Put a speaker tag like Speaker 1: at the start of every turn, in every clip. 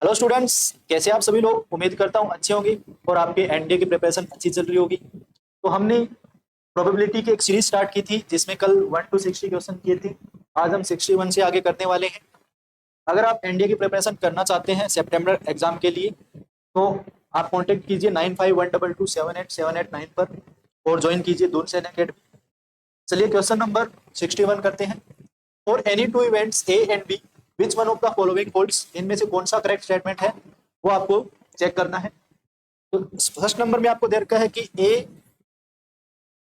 Speaker 1: Hello students, कैसे आप सभी लोग। उम्मीद करता हूँ अच्छे होंगे और आपके एनडीए की प्रिपरेशन अच्छी चल रही होगी। तो हमने प्रोबेबिलिटी की एक सीरीज स्टार्ट की थी जिसमें कल 1 to 60 क्वेश्चन किए थे। आज हम 61 से आगे करने वाले हैं। अगर आप एनडीए की प्रिपरेशन करना चाहते हैं सितंबर एग्जाम के लिए तो आप कांटेक्ट कीजिए 9512278789 पर और ज्वाइन कीजिए दून सेन अकेडमी। चलिए क्वेश्चन नंबर 61 करते हैं। For any two events A and B which one of the following holds, इनमें से कौन सा करेक्ट स्टेटमेंट है वो आपको चेक करना है। तो फर्स्ट नंबर में आपको दे रखा है कि ए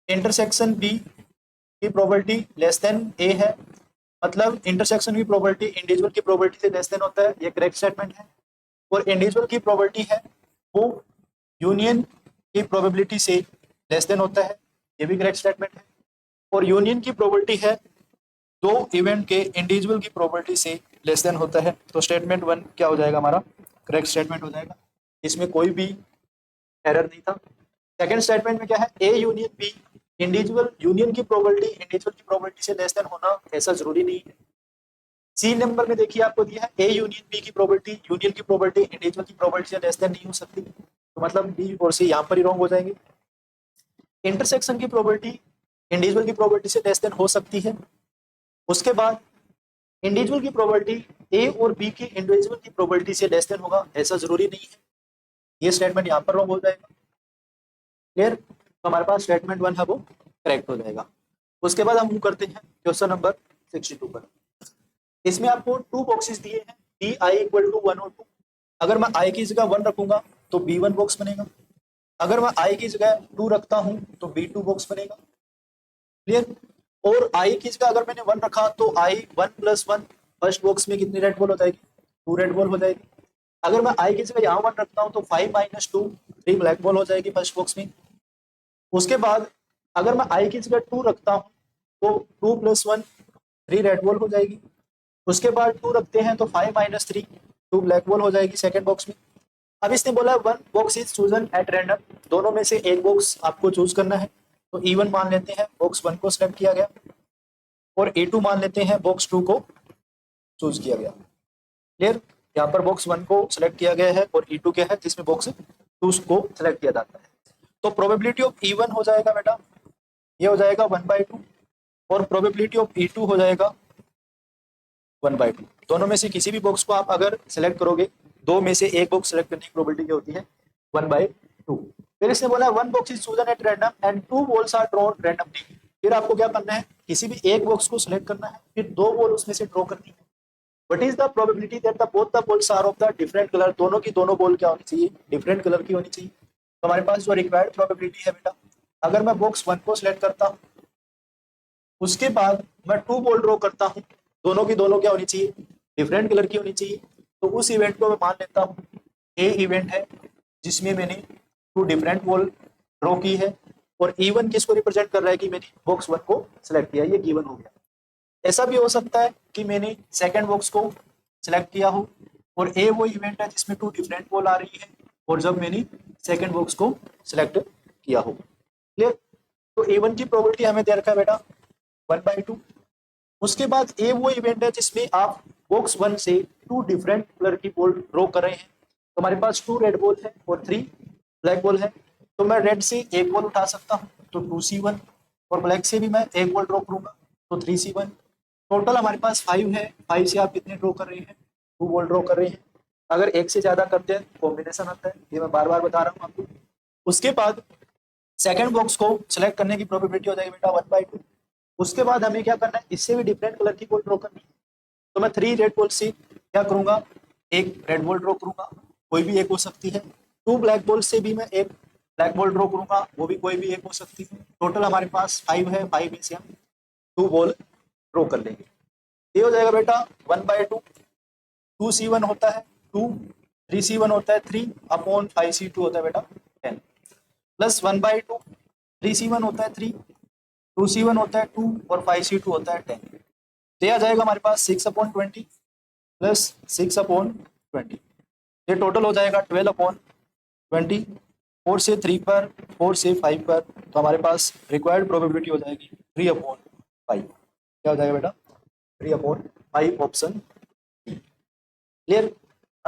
Speaker 1: इंटरसेक्शन बी की प्रोबेबिलिटी लेस देन ए है, मतलब इंटरसेक्शन की प्रोबेबिलिटी इंडिविजुअल की प्रोबेबिलिटी से लेस देन होता है, ये करेक्ट स्टेटमेंट है। और इंडिविजुअल की प्रोबेबिलिटी है वो यूनियन की प्रोबेबिलिटी से लेस देन होता है, ये भी करेक्ट स्टेटमेंट है। और यूनियन की प्रोबेबिलिटी है दो इवेंट के इंडिविजुअल की प्रोबेबिलिटी से लेस देन होता है। तो स्टेटमेंट वन क्या हो जाएगा, हमारा करेक्ट स्टेटमेंट हो जाएगा, इसमें कोई भी एरर नहीं था। सेकंड स्टेटमेंट में क्या है, A union B, individual union की प्रोबेबिलिटी इंडिविजुअल की प्रोबेबिलिटी से लेस देन होना ऐसा जरूरी नहीं है। सी नंबर में देखिए आपको दिया है ए यूनियन बी की प्रोबेबिलिटी यूनियन की प्रोबेबिलिटी इंडिविजुअल की प्रोबेबिलिटी से लेस देन नहीं हो सकती, तो मतलब बी और सी यहाँ पर ही रॉन्ग हो जाएंगे। इंटरसेक्शन की प्रोबेबिलिटी इंडिविजुअल की प्रोबेबिलिटी से लेस देन हो सकती है। उसके बाद इंडिविजुअल की प्रोबेबिलिटी ए और बी की इंडिविजुअल की प्रोबेबिलिटी से लेस देन होगा ऐसा जरूरी नहीं है, ये स्टेटमेंट यहाँ पर रॉन्ग हो जाएगा। क्लियर, तो हमारे पास स्टेटमेंट वन है वो करेक्ट हो जाएगा। उसके बाद हम मूव करते हैं क्वेश्चन नंबर 62 पर। इसमें आपको टू बॉक्सेस दिए हैं बी आई इक्वल टू 1 और 2। अगर मैं आई की जगह 1 रखूंगा तो B1 बॉक्स बनेगा, अगर मैं आई की जगह 2 रखता हूं तो B2 बॉक्स बनेगा। क्लियर, और आई की जगह अगर मैंने 1 रखा तो आई 1+1 फर्स्ट बॉक्स में कितनी रेड बॉल हो जाएगी, 2 रेड बॉल हो जाएगी। अगर मैं आई की जगह यहाँ 1 रखता हूँ तो 5 - 2 3 ब्लैक बॉल हो जाएगी फर्स्ट बॉक्स में। उसके बाद अगर मैं आई की जगह 2 रखता हूँ तो 2+1 3 रेड बॉल हो जाएगी। उसके बाद 2 रखते हैं तो 5 - 3 2 ब्लैक बॉल हो जाएगी सेकेंड बॉक्स में। अब इसने बोला 1 box is chosen at random, दोनों में से एक बॉक्स आपको चूज करना है। तो E1 मान लेते हैं, बॉक्स 1 को सिलेक्ट किया गया, और A2 मान लेते हैं, बॉक्स 2 को चूज किया गया। क्लियर, यहाँ पर बॉक्स 1 को सिलेक्ट किया गया है और E2 क्या है जिसमें बॉक्स 2 को सिलेक्ट किया जाता है। तो प्रोबेबिलिटी ऑफ E1 हो जाएगा बेटा, ये हो जाएगा 1/2, और प्रोबेबिलिटी ऑफ E2 हो जाएगा 1/2। दोनों में से किसी भी बॉक्स को आप अगर सिलेक्ट करोगे, दो में से एक बॉक्स सिलेक्ट करने की प्रोबेबिलिटी क्या होती है 1/2। फिर इसने बोला 1 box is chosen at random and 2 balls are drawn randomly. फिर आपको क्या करना है, किसी भी एक बॉक्स को सिलेक्ट करना है, फिर 2 बॉल उसमें से ड्रॉ करनी है। What is the probability that the both the balls are of the different colour, दोनों की दोनों बॉल क्या होनी चाहिए, डिफरेंट कलर की होनी चाहिए। तो हमारे पास जो रिक्वायर्ड प्रोबेबिलिटी है बेटा, अगर मैं बॉक्स 1 को सिलेक्ट करता हूँ, उसके बाद मैं 2 बॉल ड्रॉ करता हूँ, दोनों की दोनों क्या होनी चाहिए, डिफरेंट कलर की होनी चाहिए। तो उस इवेंट को मैं मान लेता हूँ ए इवेंट है जिसमें मैंने 2 डिफरेंट बॉल ड्रॉ की है, और E1 किसको रिप्रेजेंट कर रहा है कि मैंने बॉक्स 1 को सिलेक्ट किया, ये गिवन हो गया। ऐसा भी हो सकता है कि मैंने सेकंड बॉक्स को सिलेक्ट किया हो और ए वो इवेंट है जिसमें 2 डिफरेंट बॉल आ रही है, और जब मैंने सेकंड बॉक्स को सिलेक्ट किया हो। क्लियर, तो A1 की प्रोबेबिलिटी हमें दे रखा है बेटा 1/2। उसके बाद ए वो इवेंट है जिसमें आप बॉक्स 1 से 2 डिफरेंट कलर की बॉल ड्रॉ कर रहे हैं। तो हमारे पास 2 रेड बॉल है और 3 ब्लैक बॉल है, तो मैं रेड से एक बॉल उठा सकता हूँ तो 2C1, और ब्लैक से भी मैं एक बॉल ड्रॉ करूंगा तो 3C1। टोटल हमारे पास 5 है, 5 से आप कितने ड्रॉ कर रहे हैं, 2 बॉल ड्रॉ कर रहे हैं। अगर एक से ज्यादा करते हैं कॉम्बिनेशन आता है, ये मैं बार बार बता रहा हूँ आपको। उसके बाद सेकंड बॉक्स को सिलेक्ट करने की प्रोबेबिलिटी हो जाएगी बेटा 1/2। उसके बाद हमें क्या करना है, इससे भी डिफरेंट कलर की बॉल ड्रॉ करनी है। तो मैं 3 रेड बॉल से क्या करूंगा, एक रेड बॉल ड्रॉ करूंगा, कोई भी एक हो सकती है। 2 ब्लैक बॉल से भी मैं एक ब्लैक बॉल ड्रॉ करूंगा, वो भी कोई भी एक हो सकती है। टोटल हमारे पास 5 है, 5 में से हम 2 बॉल ड्रॉ कर लेंगे। ये हो जाएगा बेटा 1/2। 2C1 होता है 2, 3C1 होता है 3/5C2 होता है बेटा 10, प्लस 1/2 3C1 होता है 3, 2C1 होता है 2, और 5C2 होता है 10। तो यह आ जाएगा हमारे पास 6/20 प्लस 6/20, ये टोटल हो जाएगा 12/20। 4 से 3 पर, 4 से 5 पर, तो हमारे पास रिक्वायर्ड प्रोबेबिलिटी हो जाएगी 3/5। क्या हो जाएगा बेटा 3/5, ऑप्शन। क्लियर,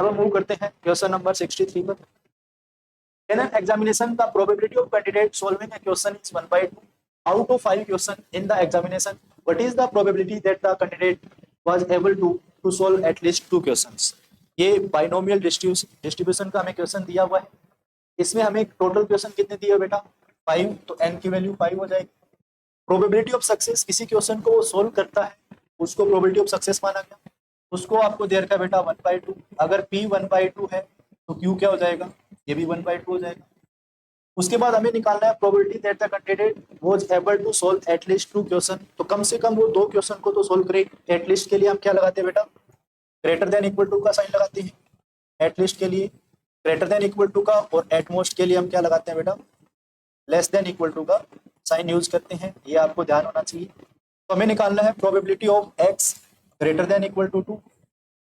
Speaker 1: अब हम मूव करते हैं क्वेश्चन नंबर 63 पर। In an examination, the probability of candidate solving a question is 1/2 out of 5 question in the examination. What is the probability that the candidate was able to solve at least 2 questions? ये binomial distribution का हमें question दिया हुआ है। इसमें हमें total question कितने दिए बेटा 5, तो n की वैल्यू 5 हो जाएगी। प्रोबेबिलिटी ऑफ सक्सेस, किसी क्वेश्चन को वो सोल्व करता है उसको प्रोबेबिलिटी ऑफ सक्सेस माना गया, उसको आपको दे रखा है बेटा 1/2। अगर p 1/2 है तो q क्या हो जाएगा, ये भी 1/2 हो जाएगा। उसके बाद हमें निकालना है probability that the candidate was able to solve at least 2 question, तो कम से कम वो 2 क्वेश्चन को तो सोल्व करे। एटलीस्ट के लिए हम क्या लगाते हैं बेटा, ग्रेटर देन इक्वल टू का साइन लगाते हैं एटलीस्ट के लिए, ग्रेटर देन इक्वल टू का, और एटमोस्ट के लिए हम क्या लगाते हैं बेटा, लेस देन इक्वल टू का साइन यूज करते हैं। ये आपको ध्यान होना चाहिए। तो हमें निकालना है probability of x greater than equal to 2,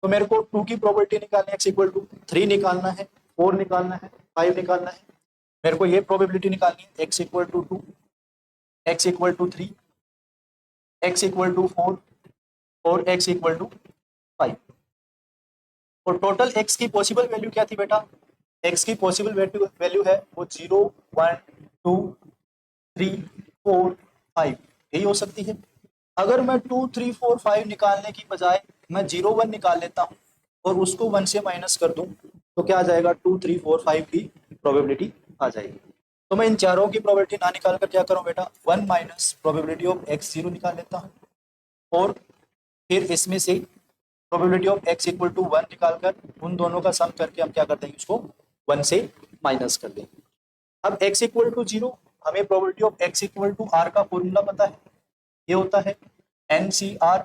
Speaker 1: तो मेरे को 2 की प्रोबेबिलिटी निकालनी है, x इक्वल टू 3 निकालना है, 4 निकालना है, 5 निकालना है। मेरे को ये प्रोबेबिलिटी निकालनी है x equal to 2, x equal to 3, x equal to 4 और x इक्वल टू 5। और टोटल x की पॉसिबल वैल्यू क्या थी बेटा, x की पॉसिबल वैल्यू है वो 0, 1, 2, 3, 4, 5 यही हो सकती है। अगर मैं 2, 3, 4, 5 निकालने की बजाय मैं 0, 1 निकाल लेता हूँ और उसको 1 से माइनस कर दूं तो क्या आ जाएगा, 2, 3, 4, 5 की प्रोबेबिलिटी आ जाएगी। तो मैं इन चारों की प्रोबेबिलिटी ना निकाल कर क्या करूं बेटा, 1 माइनस प्रोबेबिलिटी ऑफ x0 निकाल लेता हूँ, और फिर इसमें से probability of x equal to 1 निकाल कर उन दोनों का सम करके हम क्या कर देंगे, उसको 1 से माइनस कर देंगे। अब x इक्वल टू 0, हमें probability of x equal to r का फॉर्मूला पता है, ये होता है NCR,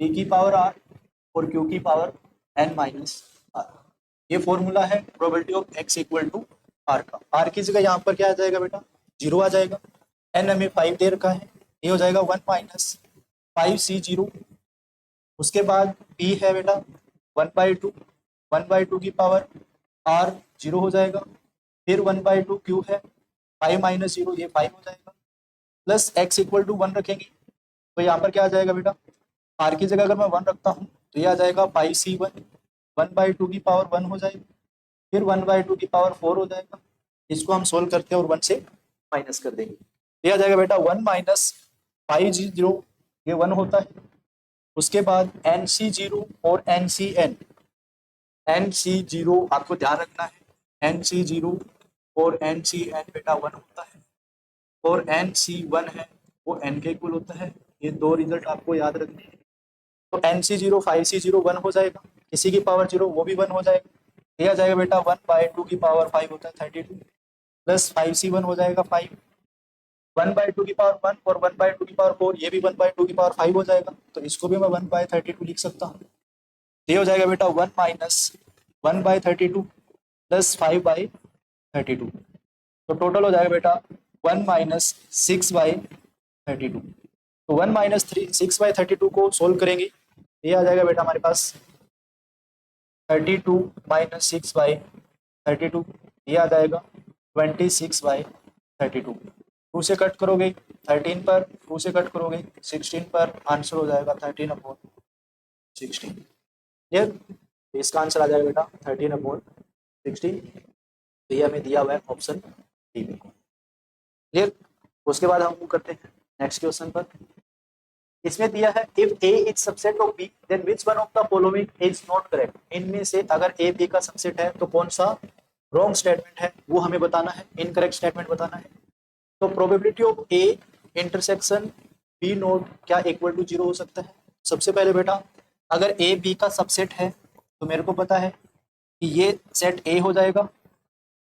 Speaker 1: p की पावर r और q की पावर n माइनस r। ये फॉर्मूला है probability of x equal to r का। r की जगह यहाँ पर क्या आ जाएगा बेटा, 0 आ जाएगा। n हमें 5 दे रखा है, ये हो जाएगा 1 माइनस 5c0। उसके बाद p है बेटा 1/2, 1/2 की पावर r 0 हो जाएगा। फिर 1/2 q है 5 माइनस 0, ये 5 हो जाएगा, प्लस x इक्वल टू 1 रखेंगे तो यहाँ पर क्या आ जाएगा बेटा, r की जगह अगर मैं 1 रखता हूँ तो ये आ जाएगा 5c1, 1/2 की पावर 1 हो जाएगी, फिर 1/2 की पावर 4 हो जाएगा। इसको हम सोल्व करते हैं और 1 से माइनस कर देंगे, ये आ जाएगा बेटा 1 माइनस 5 0, ये 1 होता है। उसके बाद NC0 और NCN, NC0 आपको ध्यान रखना है, NC0 और NCN बेटा 1 होता है, और NC1 है वो N के इक्वल होता है। ये दो रिजल्ट आपको याद रखने हैं। तो NC0 5C0 1 हो जाएगा, किसी की पावर 0 वो भी 1 हो जाएगा, ये आ जाएगा बेटा 1/2 की पावर 5 होता है 32, प्लस 5C1 हो जाएगा 5, 1/2 की पावर 1 और 1/2 की पावर 4, ये भी 1/2 की पावर 5 हो जाएगा, तो इसको भी मैं 1/32 लिख सकता हूँ। ये हो जाएगा बेटा 1 माइनस 1/32 प्लस 5/32, तो टोटल हो जाएगा बेटा 1 माइनस 6/32। तो 1 माइनस 6/32 को सोल्व करेंगे, ये आ जाएगा बेटा हमारे पास 32 माइनस 6/32, ये आ जाएगा 26/32। 2 से कट करोगे 13 पर, 2 से कट करोगे 16 पर, आंसर हो जाएगा 13/16। क्लियर, इसका आंसर आ जाएगा बेटा 13/16, तो ये हमें दिया हुआ है ऑप्शन डी में। क्लियर, उसके बाद हम करते हैं नेक्स्ट क्वेश्चन पर। इसमें दिया है if A is subset of B then which one of the following is not correct. इनमें से अगर ए बी का सबसेट है तो कौन सा रॉन्ग स्टेटमेंट है वो हमें बताना है, इनकरेक्ट स्टेटमेंट बताना है। तो probability of A intersection B not क्या इक्वल टू 0 हो सकता है। सबसे पहले बेटा अगर ए बी का सबसेट है तो मेरे को पता है कि ये सेट ए हो जाएगा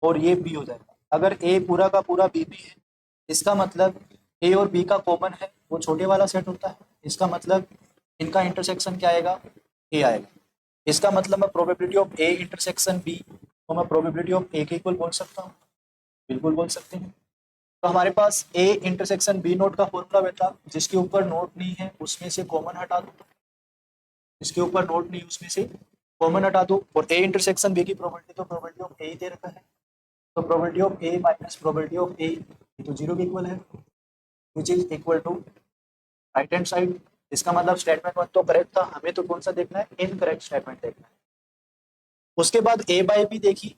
Speaker 1: और ये बी हो जाएगा। अगर ए पूरा का पूरा बी भी है, इसका मतलब ए और बी का कॉमन है वो छोटे वाला सेट होता है, इसका मतलब इनका इंटरसेक्शन क्या आएगा, ए आएगा। इसका मतलब मैं probability of A intersection B तो मैं प्रोबेबिलिटी ऑफ ए के इक्वल बोल सकता हूँ, बिल्कुल बोल सकते हैं। तो हमारे पास ए इंटरसेक्शन बी नोट का फॉर्मूला बेटा जिसके ऊपर नोट नहीं है उसमें से कॉमन हटा दो, जिसके ऊपर नोट नहीं उसमें से कॉमन हटा दो, और ए इंटरसेक्शन बी की प्रोबेबिलिटी तो प्रोबेबिलिटी ऑफ ए दे रखा है, तो probability of A minus probability of A ये तो 0 के इक्वल है, which is equal to right hand side. इसका मतलब स्टेटमेंट 1 तो करेक्ट था, हमें तो कौन सा देखना है, इनकरेक्ट स्टेटमेंट देखना है। उसके बाद ए बाय बी देखिए,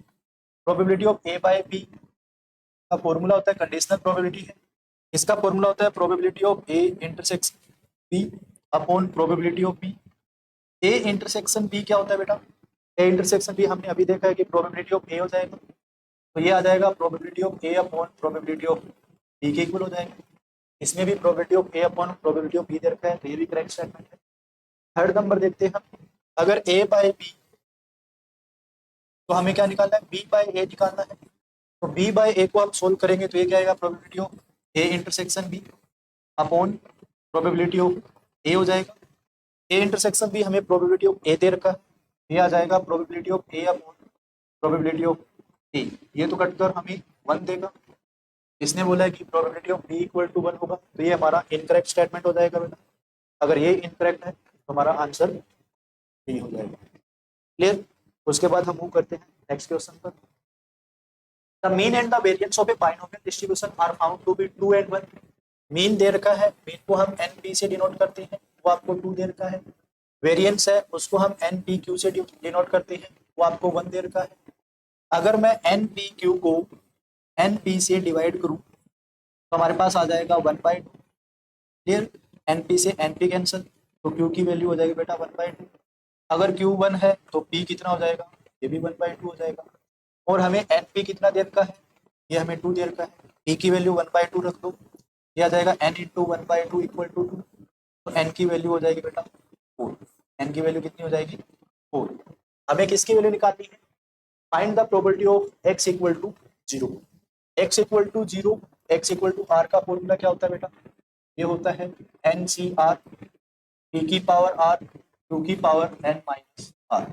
Speaker 1: probability of A by B का फॉर्मूला होता है कंडीशनल प्रोबेबिलिटी है, इसका फॉर्मूला होता है probability of A intersection B upon probability of B. A intersection B क्या होता है बेटा, ए इंटरसेक्शन बी हमने अभी देखा है कि प्रोबेबिलिटी ऑफ ए हो जाएगा, तो ये आ जाएगा probability of A upon probability of B के इक्वल हो जाएगा। इसमें भी probability of A upon probability of B दे रखा है, तो ये भी करेक्ट स्टेटमेंट है। थर्ड नंबर देखते हैं हम, अगर ए बाय बी तो हमें क्या निकालना है, बी बाय ए निकालना है, तो बी बाय ए को हम सोल्व करेंगे तो ये क्या आएगा, probability of A intersection B upon probability of A हो जाएगा। ए इंटरसेक्शन बी हमें प्रोबेबिलिटी ऑफ ए दे रखा है, ये आ जाएगा probability of A upon probability of A, ये तो कटकर हमें 1 देगा। इसने बोला है कि probability of B equal to 1 होगा, तो ये हमारा इनकरेक्ट स्टेटमेंट हो जाएगा बेटा। अगर ये इनकरेक्ट है तो हमारा आंसर बी हो जाएगा। क्लियर। उसके बाद हम मूव करते हैं नेक्स्ट क्वेश्चन पर। The mean and the variance of a binomial distribution are found to be 2 and 1। Mean दे रखा है, मीन को हम एन पी से डिनोट करते हैं, वो आपको 2 दे रखा है। वेरिएंस है उसको हम एन पी क्यू से डिनोट करते हैं, वो आपको 1 दे रखा है। अगर मैं एन पी क्यू को एन पी से डिवाइड करूं तो हमारे पास आ जाएगा 1/2। क्लियर। एन पी से एन पी कैंसिल, तो क्यू की वैल्यू हो जाएगी बेटा 1/2। अगर क्यू 1 है तो पी कितना हो जाएगा, ये भी 1/2 हो जाएगा। और हमें एन पी कितना दे रखा है, ये हमें 2 दे रखा है, पी की वैल्यू 1/2 रख दो, ये आ जाएगा n इंटू 1/2 इक्वल टू 2, तो n की वैल्यू हो जाएगी बेटा 4। n की वैल्यू कितनी हो जाएगी 4। हमें किसकी वैल्यू निकालनी है, find the probability of x equal to 0। x equal to 0, x equal to r का फॉर्मूला क्या होता है बेटा, ये होता है NCR, p की पावर r, q की पावर n माइनस r।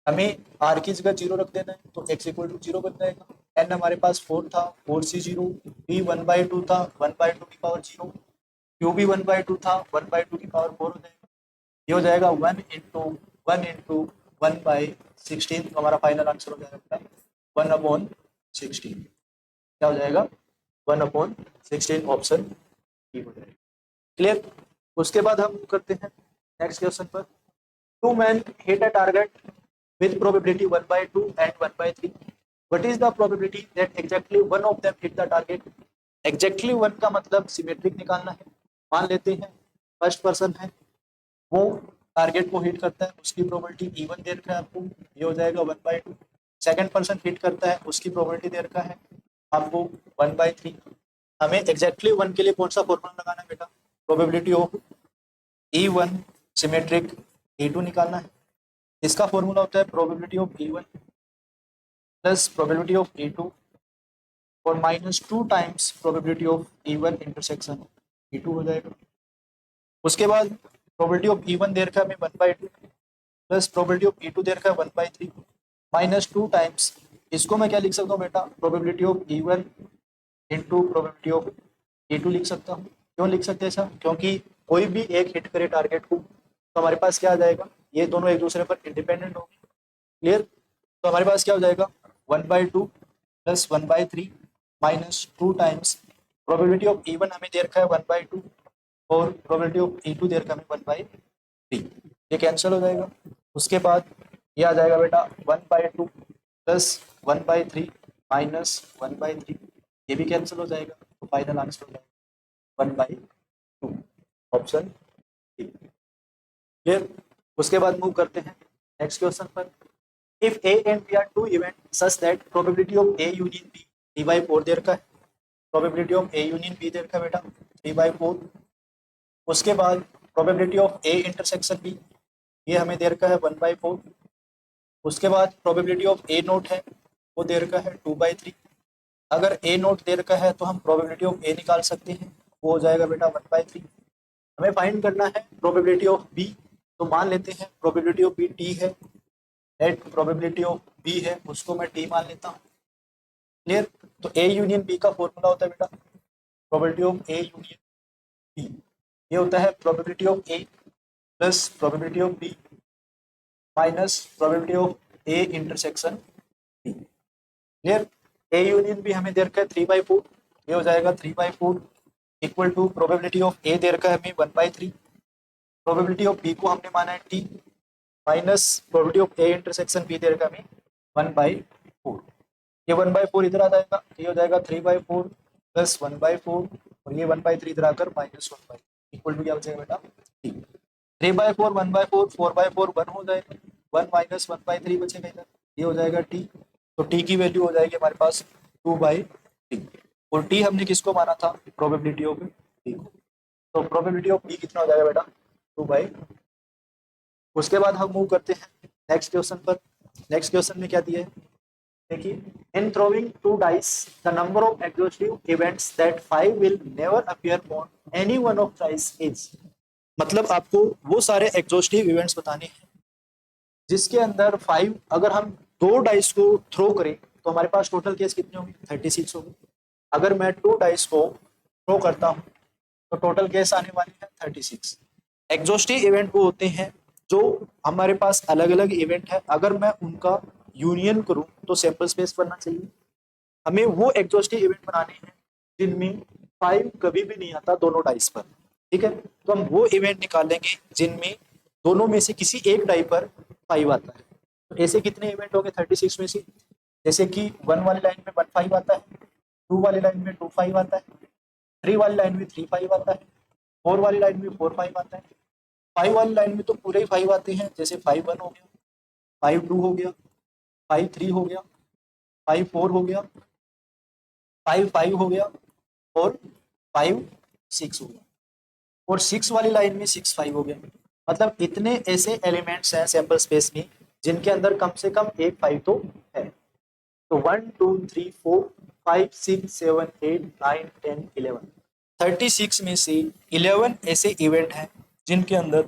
Speaker 1: हमें r की जगह 0 रख देना है, तो x इक्वल टू 0 बन जाएगा। n हमारे पास 4 था, 4 से 0, p 1/2 था, 1/2 की पावर 0, q भी 1/2 था, 1/2 की पावर 4 हो जाएगा। ये हो जाएगा 1 इंटू 1/16, तो हमारा फाइनल आंसर हो जाएगा 1/16। क्या हो जाएगा 1/16, ऑप्शन बी हो जाएगा। क्लियर। उसके बाद हम करते हैं नेक्स्ट क्वेश्चन पर। 2 men hit a target with probability 1/2 and 1/3. What is the probability that exactly one of them hit the target? Exactly one का मतलब सिमेट्रिक निकालना है। मान लेते हैं फर्स्ट पर्सन है, वो टारगेट को हिट करता है, उसकी प्रोबेबिलिटी इवन दे रखा है आपको, ये हो जाएगा 1/2। सेकंड पर्सन हिट करता है, उसकी प्रोबेबिलिटी दे रखा है आपको 1/3। हमें एग्जैक्टली 1 के लिए कौन सा फॉर्मूला लगाना है बेटा, probability of E1 symmetric E2 निकालना है। इसका फॉर्मूला होता है probability of E1 plus probability of E2 और -2 times probability of E1 intersection E2 हो जाएगा। उसके बाद प्रोबेबिलिटी ऑफ E1 दे रखा है हमें 1/2 प्लस प्रोबेबिलिटी ऑफ E2 दे रखा है 1/3 -2 टाइम्स, इसको मैं क्या लिख सकता हूँ बेटा, probability of E1 into probability of E2 लिख सकता हूँ। क्यों लिख सकते हैं ऐसा, क्योंकि कोई भी एक हिट करे टारगेट को तो हमारे पास क्या आ जाएगा, ये दोनों एक दूसरे पर इंडिपेंडेंट होंगे। क्लियर। तो हमारे पास क्या हो जाएगा 1/2 plus 1/3 -2 times probability of E1 हमें दे रखा है 1/2 और प्रोबेबिलिटी ऑफ E2 दे रखा है हमें 1/3, ये कैंसिल हो जाएगा। उसके बाद ये आ जाएगा बेटा 1/2 प्लस 1/3 -1/3, ये भी कैंसिल हो जाएगा, तो फाइनल आंसर हो जाएगा 1/2, ऑप्शन डी। क्लियर। उसके बाद मूव करते हैं नेक्स्ट क्वेश्चन पर। If A and B are two event such that probability of A union B 3/4 दे रखा है, probability of A union B दे रखा है बेटा 3/4। उसके बाद probability of A intersection B, ये हमें दे रखा है 1/4। उसके बाद प्रोबेबिलिटी ऑफ ए नोट है, वो दे रखा है 2/3। अगर ए नोट दे रखा है तो हम प्रोबेबिलिटी ऑफ ए निकाल सकते हैं, वो हो जाएगा बेटा 1/3। हमें फाइंड करना है प्रोबेबिलिटी ऑफ बी, तो मान लेते हैं प्रोबेबिलिटी ऑफ बी टी है, एट प्रोबेबिलिटी ऑफ बी है उसको मैं टी मान लेता हूँ। क्लियर। तो ए यूनियन बी का फॉर्मूला होता है बेटा probability of A union B, ये होता है probability of A plus probability of B minus probability of A intersection B. Clear. A union B हमें दे रखा है 3/4, ये हो जाएगा 3/4 equal to probability of A दे रखा है हमें 1/3, प्रोबेबिलिटी ऑफ बी को हमने माना है T minus probability of A intersection B दे रखा है हमें 1/4। ये 1/4 इधर आ जाएगा, ये हो जाएगा 3/4 प्लस 1/4, और ये 1/3 इधर आकर -1/3 इक्वल टू क्या बचेगा बेटा, टी। 3/4 1/4, 4/4 1 हो जाएगा, 1 माइनस 1/3 बचेगा इधर, ये हो जाएगा टी। तो टी की वैल्यू हो जाएगी हमारे पास 2/t, और टी हमने किसको माना था, प्रोबेबिलिटी ऑफ टी को। तो प्रोबेबिलिटी ऑफ टी कितना हो जाएगा बेटा, 2/। उसके बाद हम मूव करते हैं नेक्स्ट क्वेश्चन पर। नेक्स्ट क्वेश्चन में क्या दिया है, देखिए, in throwing two dice the number of exhaustive events that 5 will never appear on any one of dice is. मतलब आपको वो सारे एग्जॉस्टिव इवेंट्स बताने हैं जिसके अंदर 5, अगर हम 2 डाइस को थ्रो करें तो हमारे पास टोटल केस कितने होंगे, 36 होंगे। अगर मैं 2 डाइस को थ्रो करता हूं तो टोटल केस आने वाले हैं 36। एग्जॉस्टिव इवेंट वो होते हैं जो हमारे पास अलग अलग इवेंट है, अगर मैं उनका यूनियन करूं तो सैंपल स्पेस बनना चाहिए। हमें वो एग्जॉस्टिव इवेंट बनाने हैं जिनमें 5 कभी भी नहीं आता दोनों डाइस पर, ठीक है। तो हम वो इवेंट निकालेंगे जिनमें दोनों में से किसी एक डाई पर 5 आता है। तो ऐसे कितने इवेंट हो गए 36 में से, जैसे कि 1 वाली लाइन में 1 5 आता है, 2 वाली लाइन में 2 5 आता है, 3 वाली लाइन में 3 5 आता है, 4 वाली लाइन में 4 5 आता है, 5 वाली लाइन में तो पूरे ही 5 आते हैं, जैसे 5 1 हो गया, 5 2 हो गया, 5 3 हो गया, 5 4 हो गया, 5 5 हो गया, और 5 6 हो गया, और 6 वाली लाइन में 6 5 हो गया। मतलब इतने ऐसे एलिमेंट्स हैं सैंपल स्पेस में जिनके अंदर कम से कम एक 5 तो है। तो 1 2 3 4 5 6 7 8 9 10 11, 36 में से 11 ऐसे इवेंट हैं जिनके अंदर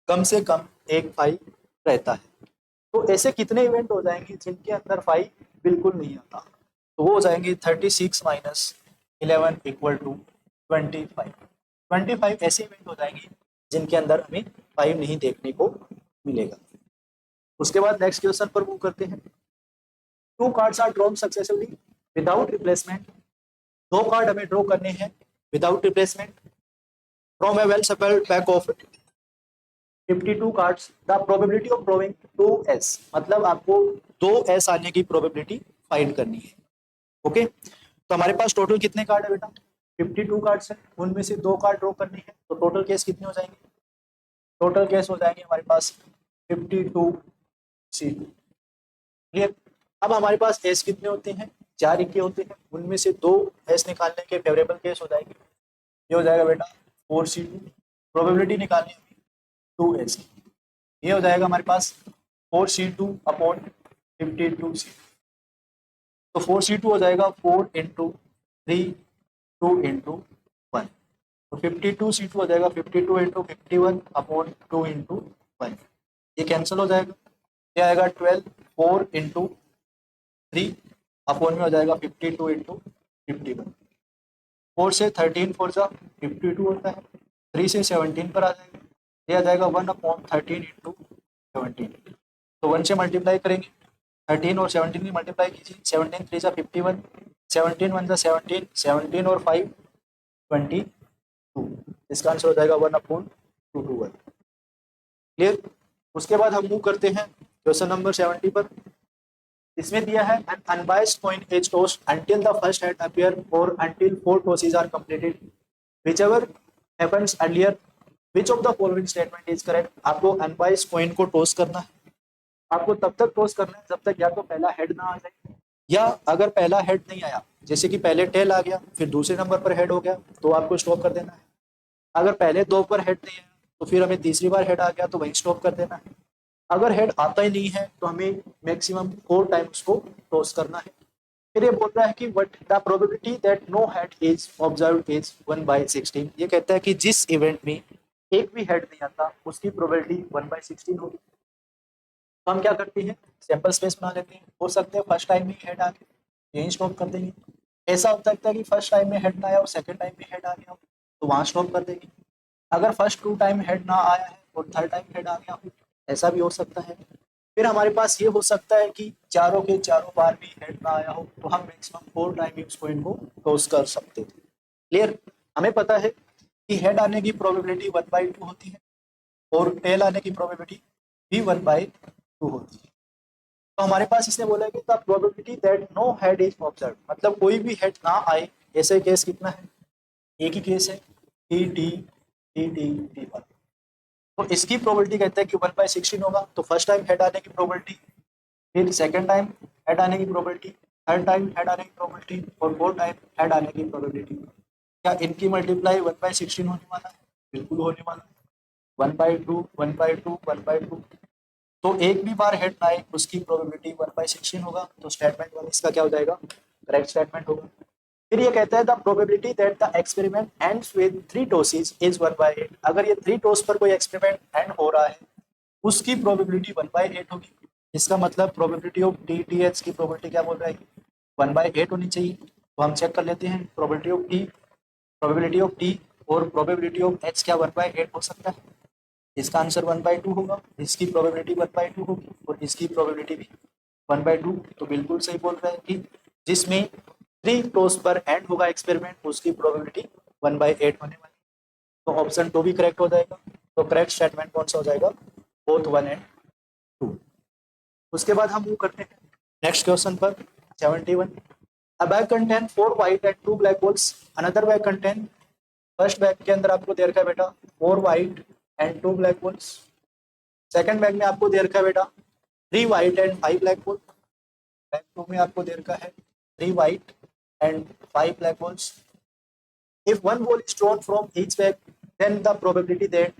Speaker 1: कम से कम एक 5 रहता है। तो ऐसे कितने इवेंट हो जाएंगे जिनके अंदर 5 बिल्कुल नहीं आता, तो वो हो जाएंगे 36 माइनस 11 इक्वल टू 25। 25 ऐसे इवेंट हो जाएंगे जिनके अंदर हमें 5 नहीं देखने को मिलेगा। उसके बाद नेक्स्ट क्वेश्चन पर मूव करते हैं। 2 cards are drawn successively without replacement. 2 card हमें ड्रॉ करने हैं without replacement from a well shuffled pack of 52 cards. The probability of drawing 2s, मतलब आपको 2s आने की प्रोबेबिलिटी फाइंड करनी है। ओके, तो हमारे पास टोटल कितने कार्ड है बेटा, 52 कार्ड्स है, उनमें से 2 कार्ड ड्रॉ करने हैं, तो टोटल केस कितने हो जाएंगे, टोटल केस हो जाएंगे हमारे पास 52C2। क्लियर। अब हमारे पास एस कितने होते हैं, 4 इक्के होते हैं, उनमें से 2 एस निकालने के फेवरेबल केस हो जाएंगे, ये हो जाएगा बेटा 4C2। प्रोबेबिलिटी निकालनी होगी 2s, ये हो जाएगा हमारे पास 4C2 अपॉन 52C2। तो 4C2 हो जाएगा 4 इंटू 3 2 इंटू 1, तो 52C2 हो जाएगा 52 इंटू 51 अपॉन 2 इंटू 1, ये कैंसिल हो जाएगा, ये आएगा 12 4 इंटू 3 अपॉन में हो जाएगा 52 इंटू 51। 4 से 13 4 जा 52 होता है, 3 से 17 पर आ जाएगा, ये आ जाएगा 1 अपॉन 13 इंटू 17। तो 1 से मल्टीप्लाई करेंगे, 13 और 17 की मल्टीप्लाई कीजिए, 17 3 जा 51, 17 1 जा 17, 17 और 5 22, इसका आंसर हो जाएगा 1 अपॉन 221। क्लियर। उसके बाद हम मूव करते हैं क्वेश्चन नंबर 70 पर। इसमें दिया है an unbiased coin is tossed until the first head appear or until 4 tosses are completed, whichever happens earlier, which of the following statement is correct। आपको unbiased coin को टॉस करना है, आपको तब तक टॉस करना है जब तक या तो पहला हेड ना आ जाए, या अगर पहला हेड नहीं आया, जैसे कि पहले टेल आ गया फिर दूसरे नंबर पर हेड हो गया, तो आपको स्टॉप कर देना है। अगर पहले 2 पर हेड नहीं आया तो फिर हमें तीसरी बार हेड आ गया तो वहीं स्टॉप कर देना है। अगर हेड आता ही नहीं है तो हमें मैक्सिमम 4 टाइम्स को टॉस करना है। फिर ये बोल रहा है कि what the probability that no head is observed is 1/16। ये कहता है कि जिस इवेंट में एक भी हेड नहीं आता उसकी प्रोबेबिलिटी 1/16 होगी। तो हम क्या करते हैं, सैंपल स्पेस बना लेते हैं, हो सकते हैं फर्स्ट टाइम में हेड आ गया, यहीं स्टॉप कर देंगे। ऐसा हो सकता है कि फर्स्ट टाइम में हेड ना आया और सेकंड टाइम में हेड आ गया हो, तो वहां स्टॉप कर देंगे। अगर फर्स्ट 2 टाइम हेड ना आया है और थर्ड टाइम हेड आ गया हो, ऐसा भी हो सकता है। फिर हमारे पास ये हो सकता है कि चारों के चारों बार भी हेड ना आया हो, तो हम मैक्सिमम 4 टाइम इस कॉइन को टॉस कर सकते थे। क्लियर। हमें पता है कि हेड आने की प्रोबेबिलिटी 1/2 होती है और टेल आने की प्रोबेबिलिटी भी 1/2 होती है। तो हमारे पास इसने बोला कि the probability that no head is observe, मतलब कोई भी हेड ना आए, ऐसे केस कितना है, एक ही केस है, T T T T T one. तो इसकी प्रोबेबिलिटी कहते हैं कि 1/16 होगा, तो फर्स्ट टाइम हेड आने की प्रोबेबिलिटी, फिर सेकंड टाइम हेड आने की प्रोबेबिलिटी, थर्ड टाइम हेड आने की प्रोबेबिलिटी और फोर्थ टाइम हेड आने की प्रोबेबिलिटी। क्या इनकी मल्टीप्लाई 1/16 होने वाला है? बिल्कुल होने वाला है। 1/2 1/2 1/2। तो एक भी बार हेड ना आए उसकी प्रोबेबिलिटी 1/16 होगा, तो स्टेटमेंट वन इसका क्या हो जाएगा, करेक्ट स्टेटमेंट होगा। फिर ये कहता है the probability that the experiment ends with 3 tosses is 1/8। अगर ये 3 टॉस पर कोई एक्सपेरिमेंट एंड हो रहा है उसकी प्रोबेबिलिटी 1/8 होगी। इसका मतलब probability of T T H की प्रोबेबिलिटी क्या बोल रहा है, 1/8 होनी चाहिए। तो हम चेक कर लेते हैं प्रोबेबिलिटी ऑफ टी और प्रोबेबिलिटी ऑफ एच क्या 1/8 हो सकता है? इसका आंसर 1/2 होगा, इसकी प्रोबेबिलिटी 1/2 होगी और इसकी प्रोबेबिलिटी भी 1/2। तो बिल्कुल सही बोल रहे हैं कि जिसमें 3 टॉस पर एंड होगा एक्सपेरिमेंट उसकी प्रोबेबिलिटी 1/8 होने वाली। तो ऑप्शन 2 भी करेक्ट हो जाएगा। तो करेक्ट स्टेटमेंट कौन सा हो जाएगा, बोथ 1 एंड 2। उसके बाद हम मूव करते हैं नेक्स्ट क्वेश्चन पर 71। अ bag contain 4 white and 2 black holes, another bag contain, first bag के अंदर आपको दे रखा है बेटा 4 white and 2 black holes, second bag में आपको दे रखा है बेटा 3 white and 5 black hole, bag 2 में आपको दे रखा है 3 white and 5 black holes. If one ball is thrown from each bag, then the probability that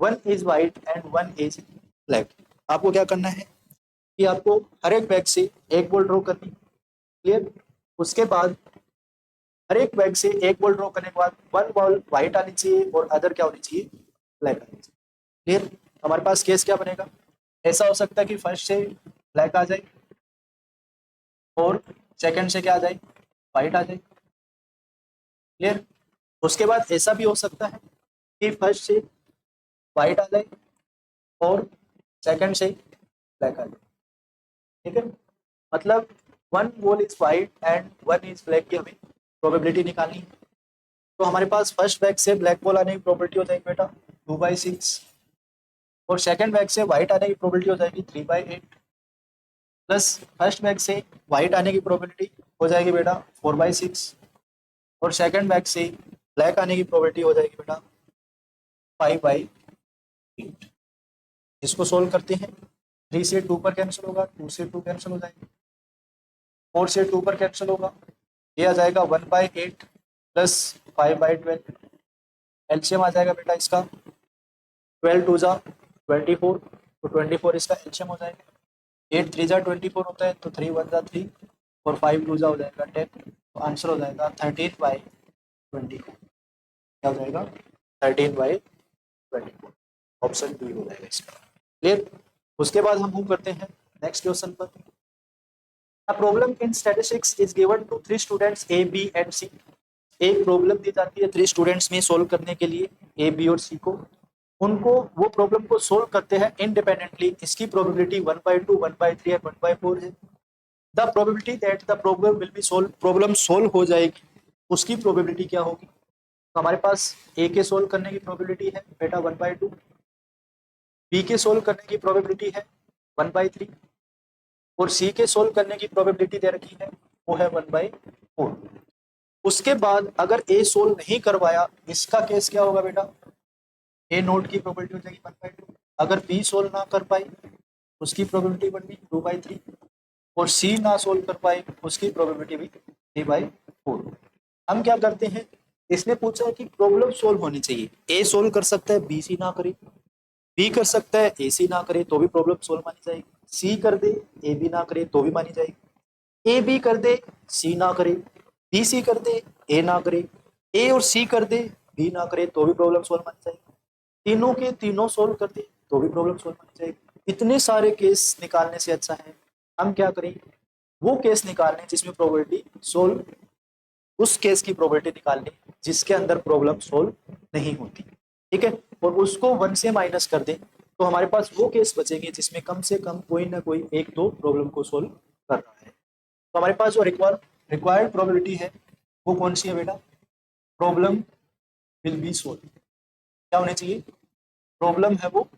Speaker 1: one is white and one is black। आपको क्या करना है कि आपको हर एक बैग से एक बॉल ड्रॉ करनी, क्लियर। उसके बाद हर एक बैग से एक बॉल ड्रॉ करने के बाद वन बॉल व्हाइट आनी चाहिए और अदर क्या होनी चाहिए, ब्लैक आनी चाहिए, क्लियर। हमारे पास केस क्या बनेगा, ऐसा हो सकता है कि फर्स्ट से ब्लैक आ जाए और सेकंड से क्या आ जाए, व्हाइट आ जाए, क्लियर। उसके बाद ऐसा भी हो सकता है कि फर्स्ट से व्हाइट आ जाए और सेकंड से ब्लैक आ जाए, ठीक है। मतलब one ball is white and one is black की हमें प्रोबेबिलिटी निकालनी है। तो हमारे पास फर्स्ट बैग से ब्लैक बॉल आने की प्रोबेबिलिटी हो जाएगी बेटा 2/6 और सेकंड बैग से व्हाइट आने की प्रोबेबिलिटी हो जाएगी 3/8 प्लस फर्स्ट बैग से व्हाइट आने की प्रोबेबिलिटी हो जाएगी बेटा 4/6 और सेकंड बैग से ब्लैक आने की प्रोबेबिलिटी हो जाएगी बेटा 5/8। इसको सोल्व करते हैं, 3 से 2 पर कैंसिल होगा, 2 से 2 कैंसिल हो जाएगा, 4 से 2 पर कैंसिल होगा, ये आ जाएगा 1/8 प्लस 5/12। एलसीएम आ जाएगा बेटा इसका 12 2 जा 24, तो 24 इसका एलसीएम हो जाएगा। 8 3 जा 24 होता है, तो 3 1 जा 3 और 5 2 जा हो जाएगा 10। तो आंसर हो जाएगा 13/24। क्या हो जाएगा 13/24, ऑप्शन बी हो जाएगा इसका, क्लियर। उसके बाद हम मूव करते हैं नेक्स्ट क्वेश्चन पर। A problem in statistics is given to 3 students A, B and C। एक प्रॉब्लम दी जाती है 3 स्टूडेंट्स में सोल्व करने के लिए, ए बी और सी को। उनको वो प्रॉब्लम को सोल्व करते हैं इंडिपेंडेंटली। इसकी प्रोबेबिलिटी 1/2 1/3 और 1/4 है। The probability that the problem will be solve, problem solve हो जाएगी उसकी प्रोबेबिलिटी क्या होगी। तो हमारे पास ए के सोल्व करने की प्रोबेबिलिटी है बेटा 1/2, बी के सोल्व करने की प्रोबेबिलिटी है 1/3 और सी के सोल्व करने की प्रोबेबिलिटी दे रखी है वो है 1/4। उसके बाद अगर ए सोल्व नहीं करवाया इसका केस क्या होगा बेटा, ए नोट की प्रोबेबिलिटी हो जाएगी 1/2। अगर बी सोल्व ना कर पाई उसकी प्रोबेबिलिटी बनी 2/3 और सी ना सोल्व कर पाए उसकी प्रोबेबिलिटी भी 3/4। हम क्या करते हैं, इसने पूछा है कि प्रॉब्लम सोल्व होनी चाहिए, ए सोल्व कर सकता है बी सी ना करे, बी कर सकता है ए सी ना करे तो भी प्रॉब्लम सोल्व मानी जाएगी, सी कर दे ए बी ना करे तो भी मानी जाएगी, ए बी कर दे सी ना करे, बी सी कर दे ए ना करे, ए और सी कर दे बी ना करे तो भी प्रॉब्लम सोल्व मानी जाएगी, तीनों के तीनों सोल्व कर दे तो भी प्रॉब्लम सोल्व मानी जाएगी। इतने सारे केस निकालने से अच्छा है हम क्या करें, वो केस निकालने जिसमें प्रोबेबिलिटी सोल्व, उस केस की प्रोबेबिलिटी निकालनी जिसके अंदर प्रॉब्लम सोल्व नहीं होती, ठीक है, और उसको 1 से माइनस कर दें तो हमारे पास वो केस बचेंगे जिसमें कम से कम कोई ना कोई एक दो प्रॉब्लम को सोल्व कर रहा है। तो हमारे पास जो रिक्वायर्ड प्रोबेबिलिटी है वो कौन सी है बेटा, प्रॉब्लम विल बी सोल्व, क्या होनी चाहिए, प्रॉब्लम है वो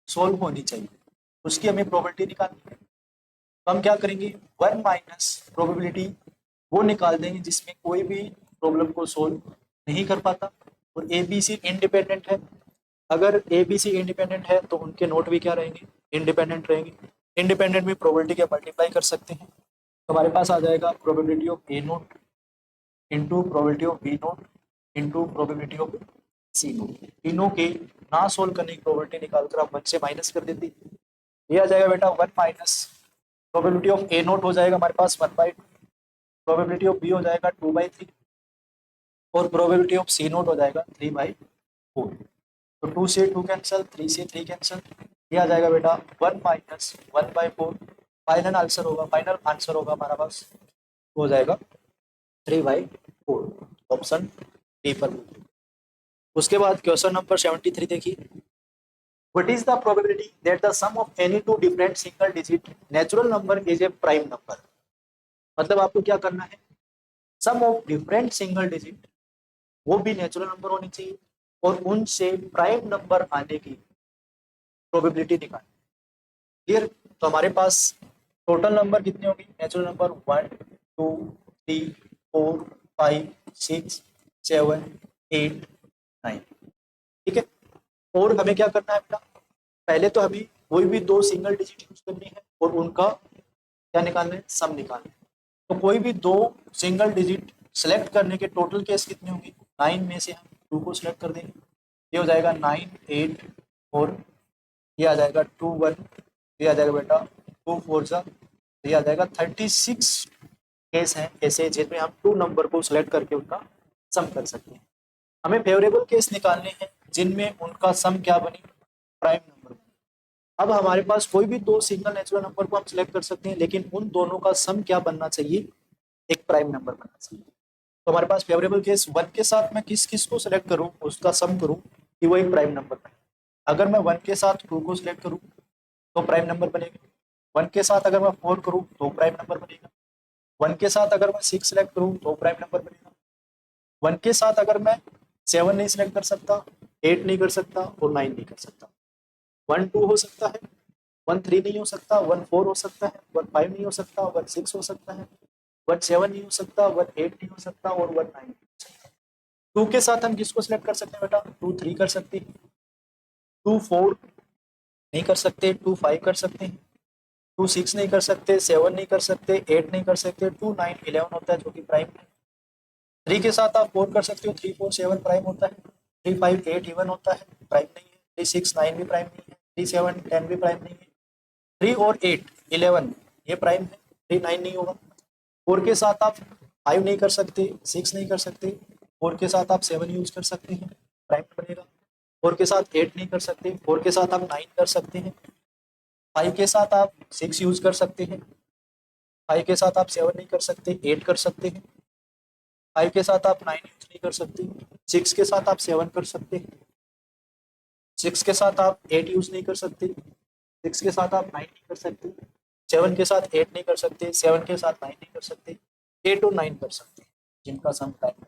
Speaker 1: सोल्व होनी चाहिए, उसकी हमें प्रोबेबिलिटी निकालनी है। तो हम क्या करेंगे, 1 माइनस प्रोबेबिलिटी वो निकाल देंगे जिसमें कोई भी प्रॉब्लम को सोल्व नहीं कर पाता और ए बी सी इंडिपेंडेंट है। अगर ए बी सी इंडिपेंडेंट है तो उनके नोट भी क्या रहेंगे, इंडिपेंडेंट रहेंगे। इंडिपेंडेंट भी प्रोबेबिलिटी के मल्टीप्लाई कर सकते हैं। तो हमारे पास आ जाएगा probability of A not into probability of B not into probability of C not. तीनों के ना सोल्व करने की प्रोबेबिलिटी निकालकर आप 1 से माइनस कर देते हैं। ये आ जाएगा बेटा 1 minus probability of A note हो जाएगा हमारे पास 1/2, प्रोबेबिलिटी ऑफ बी हो जाएगा 2/3 और प्रोबेबिलिटी ऑफ सी नोट हो जाएगा 3/4। तो 2 से 2 कैंसिल, 3 से 3 कैंसिल, ये आ जाएगा बेटा 1 माइनस 1/4। फाइनल आंसर होगा हमारा पास हो जाएगा 3/4, ऑप्शन डी पर। उसके बाद क्वेश्चन नंबर 73 देखिए, what is the probability that the sum of any two different single digit natural number is a prime number. मतलब आपको क्या करना है, sum of different single digit वो भी नेचुरल नंबर होनी चाहिए और उनसे प्राइम नंबर आने की प्रोबेबिलिटी निकालनी। क्लियर। तो हमारे पास टोटल नंबर कितने होंगे, नेचुरल नंबर 1 2 3 4 5 6 7 8 9। ठीक है। और हमें क्या करना है बेटा, पहले तो हमें कोई भी दो सिंगल डिजिट यूज करनी है और उनका क्या निकालना है, सम निकालना है। तो कोई भी दो सिंगल डिजिट सेलेक्ट करने के टोटल केस कितने होंगे, 9 में से हम 2 को सिलेक्ट कर देंगे। ये हो जाएगा 9 8 और ये आ जाएगा 2 1, ये आ जाएगा बेटा 2 4 जा, ये आ जाएगा 36 केस हैं ऐसे जिनमें हम 2 नंबर को सिलेक्ट करके उनका सम कर सकते हैं। हमें फेवरेबल केस निकालने हैं जिनमें उनका सम क्या बने, प्राइम नंबर। अब हमारे पास कोई भी दो सिंगल नेचुरल नंबर को हम सिलेक्ट कर सकते हैं लेकिन उन दोनों का सम क्या बनना चाहिए, एक प्राइम नंबर बनना चाहिए। तो हमारे पास फेवरेबल केस 1 के साथ मैं किस किस को सिलेक्ट करूं, उसका सम करूं कि वो एक प्राइम नंबर बने। अगर मैं 1 के साथ 2 को सिलेक्ट करूं तो प्राइम नंबर बनेगा। 1 के साथ अगर मैं 4 करूं तो प्राइम नंबर बनेगा। 1 के साथ अगर मैं 6 सिलेक्ट करूं तो प्राइम नंबर बनेगा। 1 के साथ अगर मैं 7 नहीं सिलेक्ट कर सकता, 8 नहीं कर सकता और 9 नहीं कर सकता। 1 2 हो सकता है, 1 3 नहीं हो सकता, 1 4 हो सकता है, 1 5 नहीं हो सकता, 1 6 हो सकता है, 1 7 नहीं हो सकता, 1 8 नहीं हो सकता और 1 9 नहीं हो सकता। 2 के साथ हम किसको सिलेक्ट कर सकते हैं बेटा, 2 3 कर सकते हैं, 2 4 नहीं कर सकते, 2 5 कर सकते हैं, 2 6 नहीं कर सकते, 7 नहीं कर सकते, 8 नहीं कर सकते, 2 9 11 होता है जो कि प्राइम है। 3 के साथ आप 4 कर सकते हो, 3 4 7 प्राइम होता है। 3 5 8 इवन होता है, प्राइम नहीं है। 3 6 9 भी प्राइम नहीं है, 3 7 10 भी प्राइम नहीं है। 3 और 8 11 ये प्राइम है, 3 9 नहीं होगा। 4 के साथ आप 5 नहीं कर सकते, 6 नहीं कर सकते, 4 के साथ आप 7 यूज कर सकते हैं, प्राइम बनेगा। 4 के साथ 8 नहीं कर सकते, 4 के साथ आप 9 कर सकते हैं, 5 के साथ आप 6 यूज कर सकते हैं, 5 के साथ आप 7 नहीं कर सकते, 8 कर सकते हैं, 5 के साथ आप 9 यूज नहीं कर सकते, 6 के साथ आप 7 कर सकते हैं, 6 के साथ आप 8 यूज नहीं कर सकते, 6 के साथ आप 9 नहीं कर सकते, 7 के साथ 8 नहीं कर सकते, 7 के साथ 9 नहीं कर सकते, 8 और 9 कर सकते हैं जिनका सम प्राइम।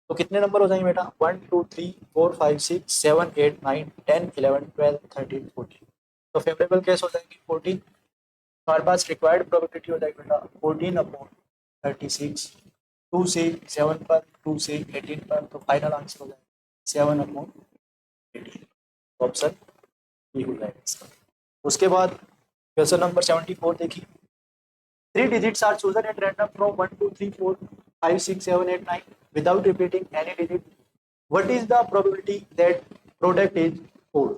Speaker 1: तो कितने नंबर हो जाएंगे बेटा, 1 2 3 4 5 6 7 8 9 10 11 12 13 14। तो फेवरेबल केस हो जाएंगे 14। हमारे पास रिक्वायर्ड प्रोबेबिलिटी हो जाएगी बेटा 14/36, 2 से 7 पर, 2 से 18 पर, तो फाइनल आंसर हो जाएगा 7/18, ऑप्शन बी हो जाएगा इसका। उसके बाद क्वेश्चन नंबर 74 देखिए, 3 digits are chosen at random from 1 2 3 4 5 6 7 8 9 without repeating any digit. What is the probability that product is 4?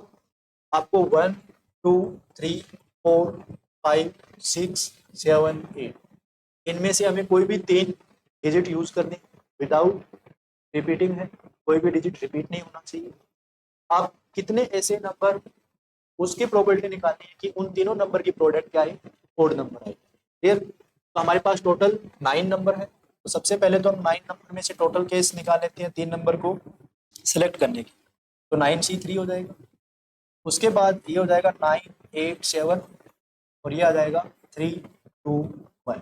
Speaker 1: आपको 1 2 3 4 5 6 7 8 इनमें से हमें कोई भी 3 डिजिट यूज करने विदाउट रिपीटिंग है, कोई भी डिजिट रिपीट नहीं होना चाहिए। आप कितने ऐसे नंबर, उसकी प्रोबेबिलिटी निकालनी है कि उन तीनों नंबर की प्रोडक्ट क्या है, ओड नंबर है। क्लियर। तो हमारे पास टोटल 9 नंबर है। तो सबसे पहले तो हम 9 नंबर में से टोटल केस निकाल लेते हैं 3 नंबर को सिलेक्ट करने की। तो 9C3 हो जाएगा। उसके बाद ये हो जाएगा 9 8 7 और ये आ जाएगा 3 2 1।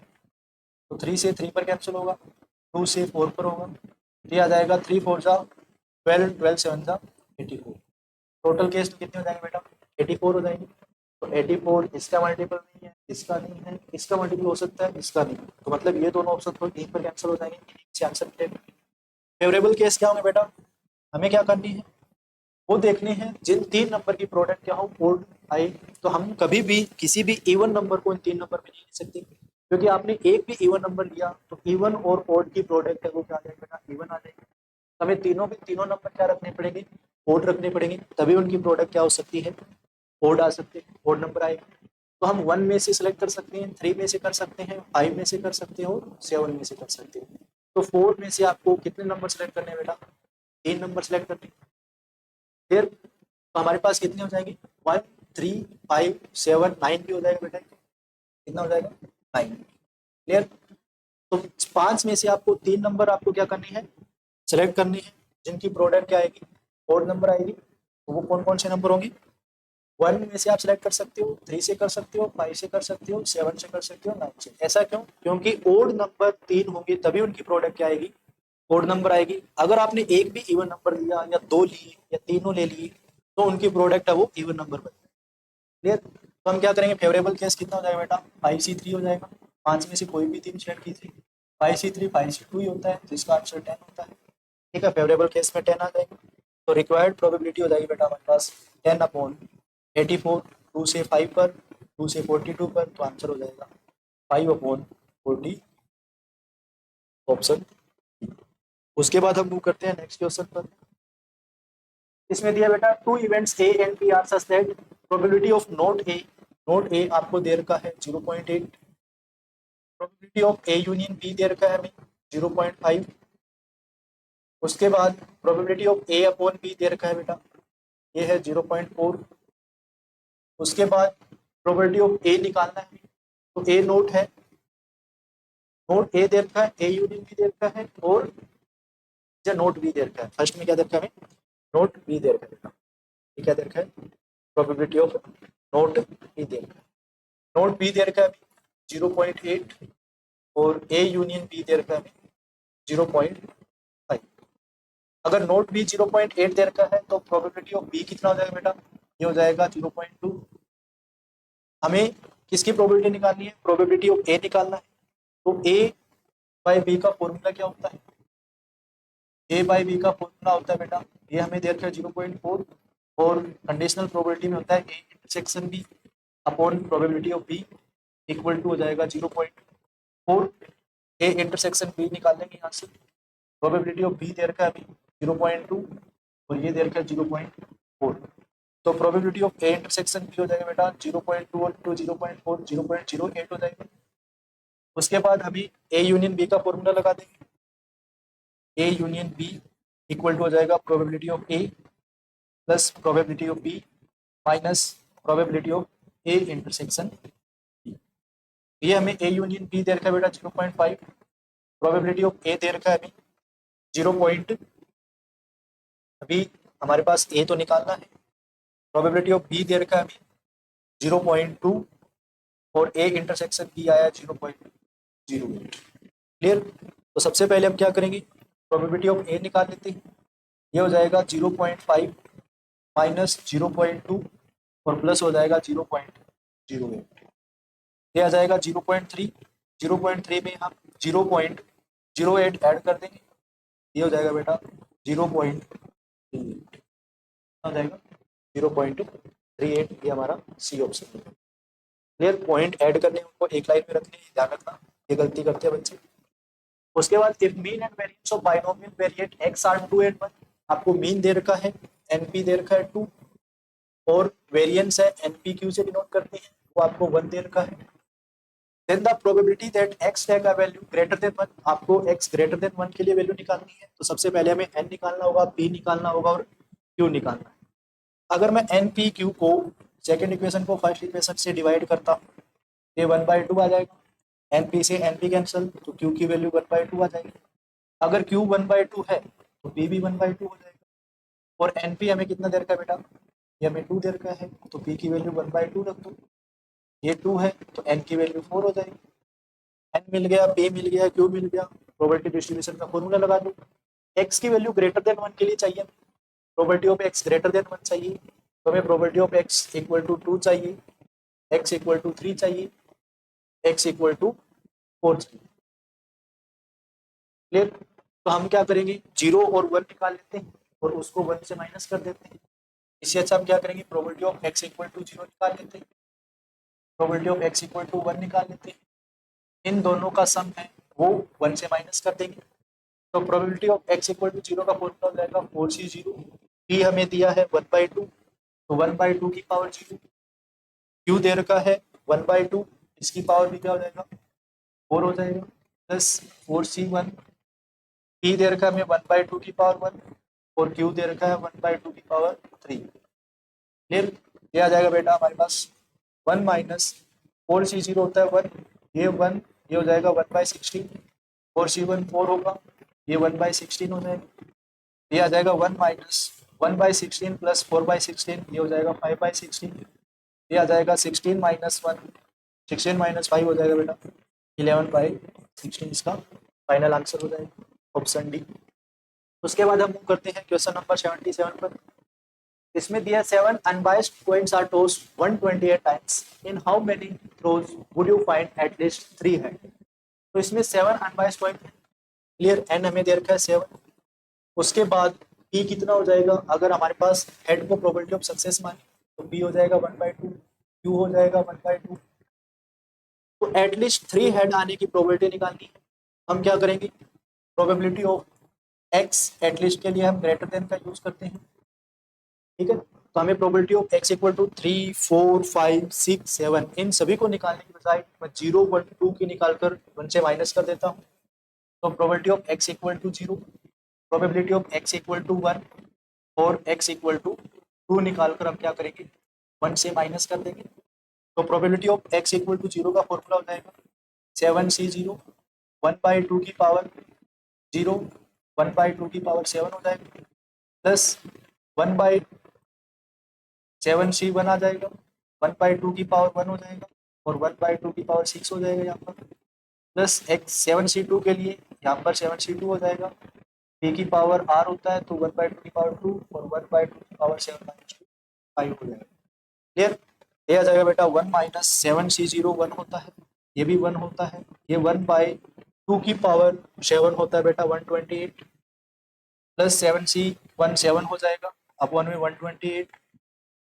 Speaker 1: तो 3 से 3 पर कैंसिल होगा, 2 से 4 पर होगा, ये आ जाएगा 3 4 जा 12, 12 7 जा 84। टोटल केस तो कितने हो जाएंगे बेटा, 84 हो जाएंगे। तो 84 इसका मल्टीपल नहीं है, इसका नहीं है, इसका मल्टीपल हो सकता है, इसका नहीं, तो मतलब ये दोनों ऑप्शन तो एक पर कैंसिल हो जाएंगे, से आंसर मिलेगा। फेवरेबल केस क्या होंगे बेटा, हमें क्या करनी है, वो देखनी है जिन 3 नंबर की प्रोडक्ट क्या हो ओड आए। तो हम कभी भी किसी भी इवन नंबर को इन 3 नंबर में नहीं ले सकते, क्योंकि आपने एक भी इवन नंबर लिया तो इवन और ओड की प्रोडक्ट है वो क्या आ जाएगा बेटा, इवन आ जाएगी। हमें तीनों के तीनों नंबर क्या रखने पड़ेंगे, ओड रखने पड़ेंगे, तभी उनकी प्रोडक्ट क्या हो सकती है, ओड आ सकते हैं, ओड नंबर आएगा। तो हम 1 में से सिलेक्ट कर सकते हैं, 3 में से कर सकते हैं, 5 में से कर सकते हैं और 7 में से कर सकते हैं। तो 4 में से आपको कितने नंबर सेलेक्ट करने हैं बेटा, 3 नंबर सेलेक्ट करने हैं। फिर तो हमारे पास कितने हो जाएंगे, 1 3 5 7 9 भी हो जाएगा बेटा, कितना हो जाएगा 9। क्लियर। तो 5 में से आपको 3 नंबर आपको क्या करनी है, सेलेक्ट करनी है, जिनकी प्रोडक्ट क्या आएगी, ओड नंबर आएगी। तो वो कौन कौन से नंबर होंगे, 1 में से आप सेलेक्ट कर सकते हो, 3 से कर सकते हो, 5 से कर सकते हो, 7 से कर सकते हो, 9 से। ऐसा क्यों, क्योंकि ओड नंबर 3 होंगे तभी उनकी प्रोडक्ट क्या आएगी, ओड नंबर आएगी। अगर आपने एक भी इवन नंबर लिया या 2 लिए या तीनों ले लिए तो उनकी प्रोडक्ट है वो इवन नंबर बन जाएगी। क्लियर। तो हम क्या करेंगे, फेवरेबल केस कितना हो जाएगा बेटा, 5C3 हो जाएगा। 5 में से कोई भी 3 सेलेक्ट कीजिए, 5C3 5C2 ही होता है, जिसका आंसर 10 होता है। ठीक है, फेवरेबल केस में 10 आ जाएगा। तो रिक्वायर्ड प्रोबेबिलिटी हो जाएगी बेटा हमारे पास 10/84, 2 से 5 पर, 2 से 42 पर, तो आंसर हो जाएगा 5/40, ऑप्शन। उसके बाद हम मूव करते हैं नेक्स्ट क्वेश्चन पर। इसमें दिया बेटा 2 events A and B are such that probability of not A आपको दे रखा है 0.8, probability of A union B दे रखा है हमें 0.5। उसके बाद probability of A upon B दे रखा है बेटा, ये है 0.4। उसके बाद प्रोबेबिलिटी ऑफ ए निकालना है, तो ए नोट है, नोट ए दे रखा है, ए यूनियन बी दे रखा है, और या नोट बी दे रखा है। फर्स्ट में क्या दे रखा है हमें, नोट बी दे रखा है बेटा, ये क्या दे रखा है, प्रोबेबिलिटी ऑफ नोट बी दे रखा है। नोट बी दे रखा है 0.8 और ए यूनियन बी दे रखा है 0.5। अगर नोट बी 0.8 दे रखा है तो प्रोबेबिलिटी ऑफ बी कितना हो जाएगा बेटा, ये हो जाएगा 0.2। हमें किसकी प्रोबेबिलिटी निकालनी है, प्रोबेबिलिटी ऑफ ए निकालना है। तो ए बाय बी का फॉर्मूला क्या होता है, ए बाय बी का फॉर्मूला होता है बेटा, ये हमें दे रखा है 0.4, और कंडीशनल प्रोबेबिलिटी में होता है A intersection B upon probability of B equal to हो जाएगा 0.4। ए इंटरसेक्शन बी निकालेंगे यहाँ से, प्रोबेबिलिटी ऑफ बी दे रखा है अभी 0.2 और ये दे रखा है 0.4। तो probability of A intersection B हो जाएगा बेटा 0.2 और 2 0.4 0.08 हो जाएगा। उसके बाद अभी ए यूनियन बी का फॉर्मूला लगा देंगे, A union B equal to हो जाएगा probability of A plus probability of B minus probability of A intersection B. ये हमें ए यूनियन बी दे रखा है बेटा 0.5, प्रोबेबिलिटी ऑफ ए दे रखा है अभी 0 पॉइंट, अभी हमारे पास ए तो निकालना है, प्रोबेबिलिटी ऑफ बी दे रखा है अभी 0.2 और ए इंटरसेक्शन बी आया 0.08। क्लियर। तो सबसे पहले हम क्या करेंगे, प्रोबेबिलिटी ऑफ ए निकाल लेते हैं, ये हो जाएगा 0.5 माइनस 0.2 और प्लस हो जाएगा 0.08, ये आ जाएगा 0.3। 0.3 में हम 0.08 ऐड कर देंगे, ये हो जाएगा बेटा 0.38 हो जाएगा 0.38, ये हमारा सी ऑप्शन है। क्लियर। पॉइंट ऐड करने उनको एक लाइन में रखने, ध्यान रखना, ये गलती करते हैं बच्चे। उसके बाद if mean and variance of binomial variate X are 2 and 1, आपको मीन दे रखा है, एनपी दे रखा है 2 और वेरिएंस है एनपी क्यू से डिनोट करते हैं, वो आपको 1 दे रखा है। Then the probability that x take a value greater than 1, आपको x ग्रेटर देन 1 के लिए वैल्यू निकालनी है। तो सबसे पहले हमें n निकालना होगा, p निकालना होगा और q निकालना है। अगर मैं npq को सेकंड इक्वेशन को फर्स्ट इक्वेशन से डिवाइड करता हूँ, ये 1/2 आ जाएगा, np से np कैंसिल, तो q की वैल्यू 1/2 आ जाएगी। अगर q 1/2 है तो p भी 1/2 हो जाएगा, और np हमें कितना दे रखा है बेटा, ये हमें 2 दे रखा है, तो p की वैल्यू 1/2 रख दो, ये 2 है तो n की वैल्यू 4 हो जाएगी। n मिल गया, p मिल गया, q मिल गया, प्रोबेबिलिटी डिस्ट्रीब्यूशन का फॉर्मूला लगा दो। x की वैल्यू ग्रेटर देन 1 के लिए चाहिए, probability of x greater than 1 चाहिए, तो हमें probability of x equal to 2 चाहिए, x इक्वल टू 3 चाहिए, x इक्वल टू 4 चाहिए। क्लियर? तो हम क्या करेंगे, 0 और 1 निकाल लेते हैं और उसको 1 से माइनस कर देते हैं। इससे अच्छा हम क्या करेंगे, probability of x equal to 0 निकाल लेते हैं, probability of x equal to 1 निकाल लेते हैं। इन दोनों का सम है वो 1 से माइनस कर देंगे। तो probability of x equal to 0 का फॉर्मूला हो जाएगा 4c0, p हमें दिया है 1/2, तो 1/2 की पावर 0, q दे रखा है 1/2, इसकी पावर भी क्या हो जाएगा 4 हो जाएगा, प्लस 4c1, p दे रखा है हमें 1/2 की पावर 1 और q दे रखा है 1/2 की पावर 3। क्लियर? ये आ जाएगा बेटा हमारे पास 1 माइनस 4c0 होता है 1, ये 1, ये हो जाएगा 1/16, 4c1 4 होगा, ये 1/16 हो जाएगा, ये आ जाएगा 1 माइनस 1/16 प्लस 4/16, ये हो जाएगा 5/16, ये आ जाएगा 16 माइनस 1, 16 माइनस 5 हो जाएगा बेटा 11/16, इसका फाइनल आंसर हो जाएगा ऑप्शन डी। उसके बाद हम मूव करते हैं क्वेश्चन नंबर 77 पर। इसमें दिया 7 unbiased coins are tossed 128 times. In how many throws would you find at least 3 head? तो इसमें 7 अनबायस्ड कॉइन है, क्लियर, n हमें दे रखा है 7। उसके बाद p कितना हो जाएगा, अगर हमारे पास हेड को प्रोबेबिलिटी ऑफ सक्सेस माने तो p हो जाएगा 1/2, q हो जाएगा 1/2। तो एटलीस्ट 3 हेड आने की प्रोबेबिलिटी निकालनी है। हम क्या करेंगे, प्रोबेबिलिटी ऑफ x एटलीस्ट के लिए हम ग्रेटर देन का यूज करते हैं, ठीक है। तो हमें probability of x equal to 3, 4, 5, 6, 7 इन सभी को निकालने की बजाय मैं 0, 1, 2 की निकालकर 1 से माइनस कर देता हूँ। तो probability of x equal to 0, probability of x equal to 1 और x इक्वल टू 2 निकालकर हम क्या करेंगे, 1 से माइनस कर देंगे। तो probability of x equal to 0 का फॉर्मूला हो जाएगा 7c0, 1/2 की पावर 0, 1/2 की पावर 7 हो जाएगा, प्लस 1/7c1 आ जाएगा, 1/2 की पावर 1 हो जाएगा और 1/2 की पावर 6 हो जाएगा यहाँ पर, प्लस x 7c2 के लिए यहाँ पर 7c2 हो जाएगा, p की पावर r होता है तो 1/2 की पावर 2 और 1/2 की पावर 7 माइनस 2 5 हो जाएगा। क्लियर? ये आ जाएगा बेटा 1 माइनस 7c0 1 होता है, ये भी 1 होता है, ये 1/2 की पावर 7 होता है बेटा 128, प्लस 7c1 7 हो जाएगा अपॉन में 128,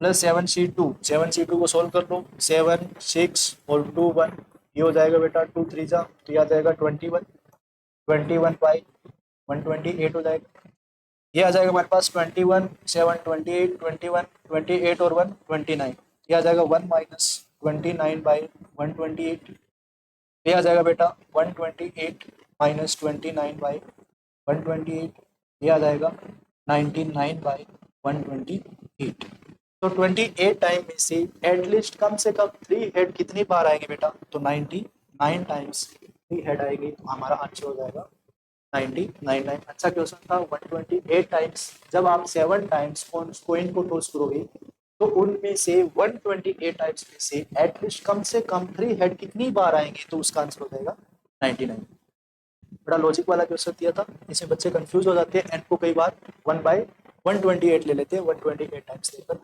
Speaker 1: प्लस 7c2 को सोल्व कर लो, 7, 6 और 2 1, ये हो जाएगा बेटा 2 3 जा, तो ये आ जाएगा 21, 21/128 हो जाएगा। ये आ जाएगा हमारे पास 21, 7, 28, 21, 28 और 1 29, ये आ जाएगा 1 माइनस 29/128, ये आ जाएगा बेटा 128 माइनस 29/128, ये आ जाएगा 99/128। तो 28 टाइम में से एटलीस्ट कम से कम 3 हेड कितनी बार आएंगे बेटा, तो 99 टाइम्स 3 हेड आएंगे, तो हमारा आंसर हो जाएगा 99। अच्छा क्वेश्चन था। 128 टाइम्स, जब आप 7 टाइम्स कॉइन को टॉस करोगे तो उनमें से 128 टाइम्स में से एटलीस्ट कम से कम 3 हेड कितनी बार आएंगे, तो उसका आंसर हो जाएगा 99। बड़ा लॉजिक वाला क्वेश्चन दिया था, इसमें बच्चे कंफ्यूज हो जाते हैं, एन को कई बार 1/128 ले लेते हैं 128 टाइम्स लेकर,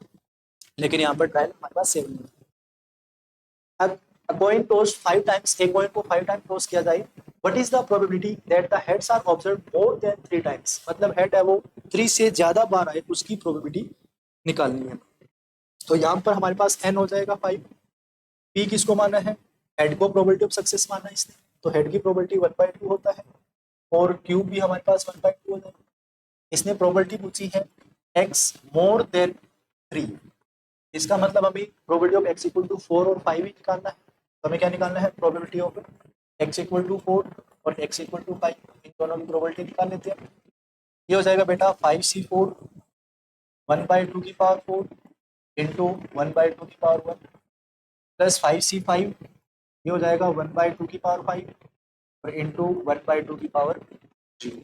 Speaker 1: लेकिन यहाँ पर ट्रायल हमारे पास 7 है। अब कॉइन टॉस 5 टाइम्स, एक कॉइन को 5 टाइम टॉस किया जाए, what is the probability that the heads are observed more than 3 times, मतलब हेड है वो 3 से ज्यादा बार आए, उसकी प्रोबेबिलिटी निकालनी है। तो यहाँ पर हमारे पास n हो जाएगा 5, p किसको माना है, हेड को प्रोबेबिलिटी ऑफ सक्सेस माना है इसने, तो हेड की प्रोबेबिलिटी 1/2 होता है और q भी हमारे पास 1/2 हो जाएगा। इसने प्रोबेबिलिटी पूछी है x मोर देन 3, इसका मतलब हमें probability of x equal to 4 और 5 ही निकालना है। तो हमें क्या निकालना है, probability of x equal to 4 और x इक्वल टू 5, इन दोनों की प्रोबेबिलिटी निकाल लेते हैं। ये हो जाएगा बेटा 5c4 1/2 की पावर 4 इंटू 1/2 की पावर 1 प्लस 5c5, ये हो जाएगा 1/2 की पावर 5 और इंटू 1/2 की पावर 0।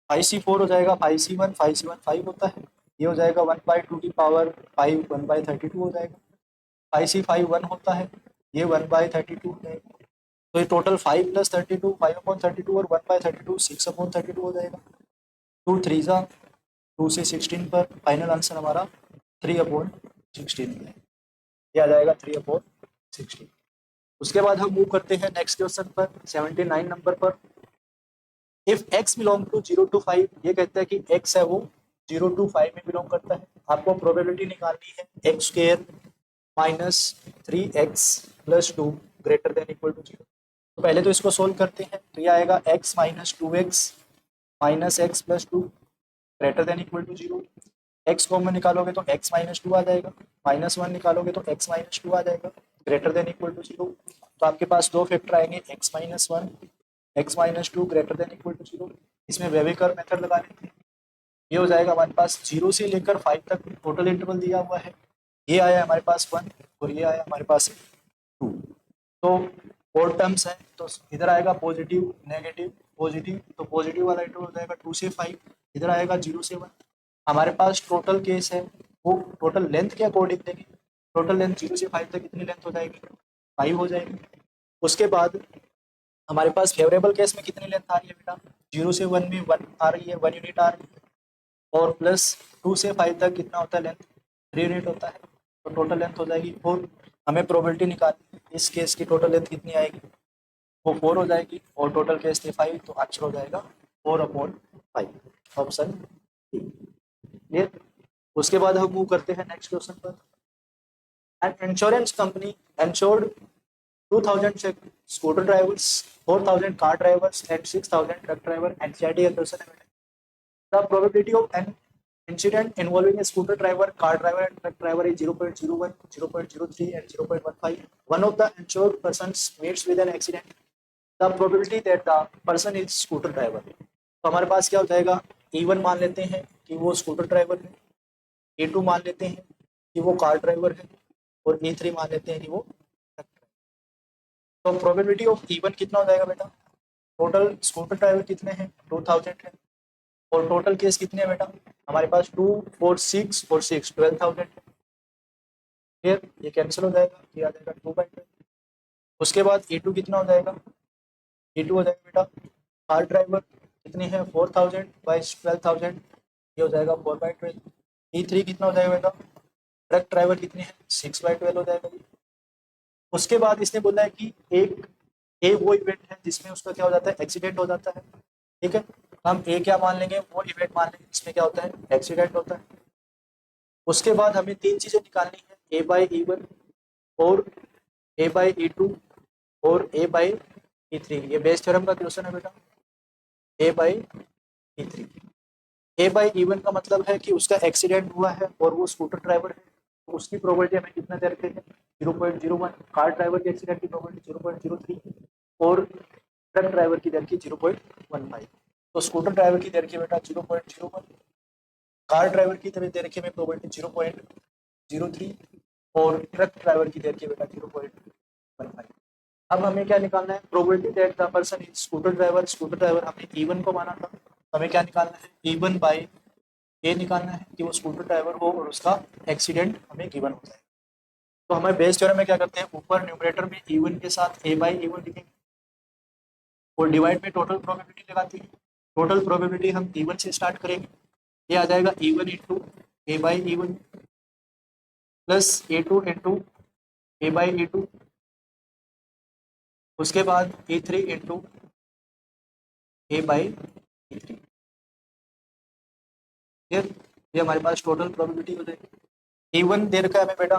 Speaker 1: 5c4 हो जाएगा 5c1, 5 होता है, ये हो जाएगा 1/2 की पावर 5 1/32 हो जाएगा, 5c5 1 होता है, ये 1/32 हो जाएगा। तो ये टोटल 5 प्लस 32 5/32 और 1/32 6/32 हो जाएगा। 2 3 जा 2 से 16 पर फाइनल आंसर हमारा 3/16 है, ये आ जाएगा 3/16। 60। उसके बाद हम मूव करते हैं नेक्स्ट क्वेश्चन पर 79 नंबर पर। If x belong to 0 to 5, ये कहता है कि x है वो 0 to 5 में बिलोंग करता है। आपको प्रोबेबिलिटी निकालनी है X square minus 3x plus 2 greater than equal to 0। तो पहले तो इसको सोल्व करते हैं, तो ये आएगा x minus 2x minus X plus 2 greater than equal to 0। x common निकालोगे तो x माइनस 2 आ जाएगा, माइनस 1 निकालोगे तो x माइनस 2 आ जाएगा, ग्रेटर देन इक्वल टू 0। तो आपके पास दो फैक्टर आएंगे x minus 1 x minus 2 greater than equal to 0। इसमें वेविकर मेथड लगा लेते हैं। ये हो जाएगा हमारे पास 0 से लेकर 5 तक टोटल इंटरवल दिया हुआ है। ये आया हमारे पास 1 और ये आया हमारे पास 2। तो फोर टर्म्स है, तो इधर आएगा पॉजिटिव नेगेटिव पॉजिटिव, तो पॉजिटिव वाला इंटरवल हो जाएगा 2 से 5, इधर आएगा 0 से 1। हमारे पास टोटल केस है, वो टोटल लेंथ के अकॉर्डिंग देंगे। टोटल लेंथ 0 से 5 तक कितनी लेंथ हो जाएगी, 5 हो जाएगी। उसके बाद हमारे पास फेवरेबल केस में कितनी लेंथ आ रही है बेटा, 0 से 1 में 1 आ रही है, 1 यूनिट आ रही है, और प्लस 2 से 5 तक कितना होता है लेंथ, 3 यूनिट होता है। तो टोटल लेंथ हो जाएगी 4। हमें प्रोबेबिलिटी निकालनी है, इस केस की टोटल लेंथ कितनी आएगी, वो 4 हो जाएगी, और टोटल केस थी 5, तो आंसर हो जाएगा 4/5, ऑप्शन डी। क्लियर। उसके बाद हम मूव करते हैं नेक्स्ट क्वेश्चन पर। An insurance company insured 2000 scooter drivers, 4000 car drivers, and 6000 truck driver and CIT person. The probability of an incident involving a scooter driver, car driver, and truck driver is 0.01, 0.03, and 0.15. One of the insured persons meets with an accident. The probability that the person is scooter driver. तो हमारे पास क्या हो जाएगा, E1 मान लेते हैं कि वो स्कूटर ड्राइवर है, A2 मान लेते हैं कि वो कार ड्राइवर है, और A3 मान लेते हैं कि वो ट्रक ड्राइवर। तो प्रोबेबिलिटी ऑफ E1 कितना हो जाएगा बेटा, टोटल स्कूटर ड्राइवर कितने हैं 2000 है, और टोटल केस कितने हैं बेटा, हमारे पास 2 4 6 और 6 12,000 है। फिर ये कैंसिल हो जाएगा, ये आ जाएगा 2/12। उसके बाद E2 कितना हो जाएगा, E2 हो जाएगा बेटा कार ड्राइवर कितनी है 4000 बाई 12,000, ये हो जाएगा 4/12। E3 कितना हो जाएगा बेटा, ट्रक ड्राइवर कितनी है 6/12 हो जाएगा। उसके बाद इसने बोला है कि एक वो इवेंट है जिसमें उसका क्या हो जाता है, एक्सीडेंट हो जाता है। ठीक है, हम ए क्या मान लेंगे, वो इवेंट मान लेंगे जिसमें क्या होता है, एक्सीडेंट होता है। उसके बाद हमें तीन चीजें निकालनी है, A/E1 और A/E2 और A/E3। ये बेस थ्योरम का क्वेश्चन है बेटा, A/E3। A/E1 का मतलब है कि उसका एक्सीडेंट हुआ है और वो स्कूटर ड्राइवर है, तो उसकी प्रोबेबिलिटी हमें कितना दे रखे हैं 0.01। कार ड्राइवर के एक्सीडेंट की प्रोबेबिलिटी 0.03 और ट्रक ड्राइवर की दर की 0.15। तो स्कूटर ड्राइवर की दर की बेटा 0.01, कार ड्राइवर की दर रखी हमें प्रोबेबिलिटी 0.03 और ट्रक ड्राइवर की दर की बेटा 0.15। अब हमें क्या निकालना है, probability that the person is scooter driver. Scooter driver हमने E1 को माना था, हमें क्या निकालना है, E1 बाई ए निकालना है कि वो स्कूटर ड्राइवर हो और उसका एक्सीडेंट हमें गिवन हो जाए। तो हमें बेस थ्योरम में क्या करते हैं, ऊपर न्यूमरेटर में E1 के साथ A/E1 लिखेंगे और डिवाइड में टोटल प्रोबेबिलिटी लगाते हैं। टोटल प्रोबेबिलिटी हम E1 से स्टार्ट करेंगे, ये आ जाएगा E1 into A/E1 plus A2 into A/E2, उसके बाद E3 इंटू A/E3। ये हमारे पास टोटल प्रोबेबिलिटी हो जाएगी। E1 दे रखा है हमें बेटा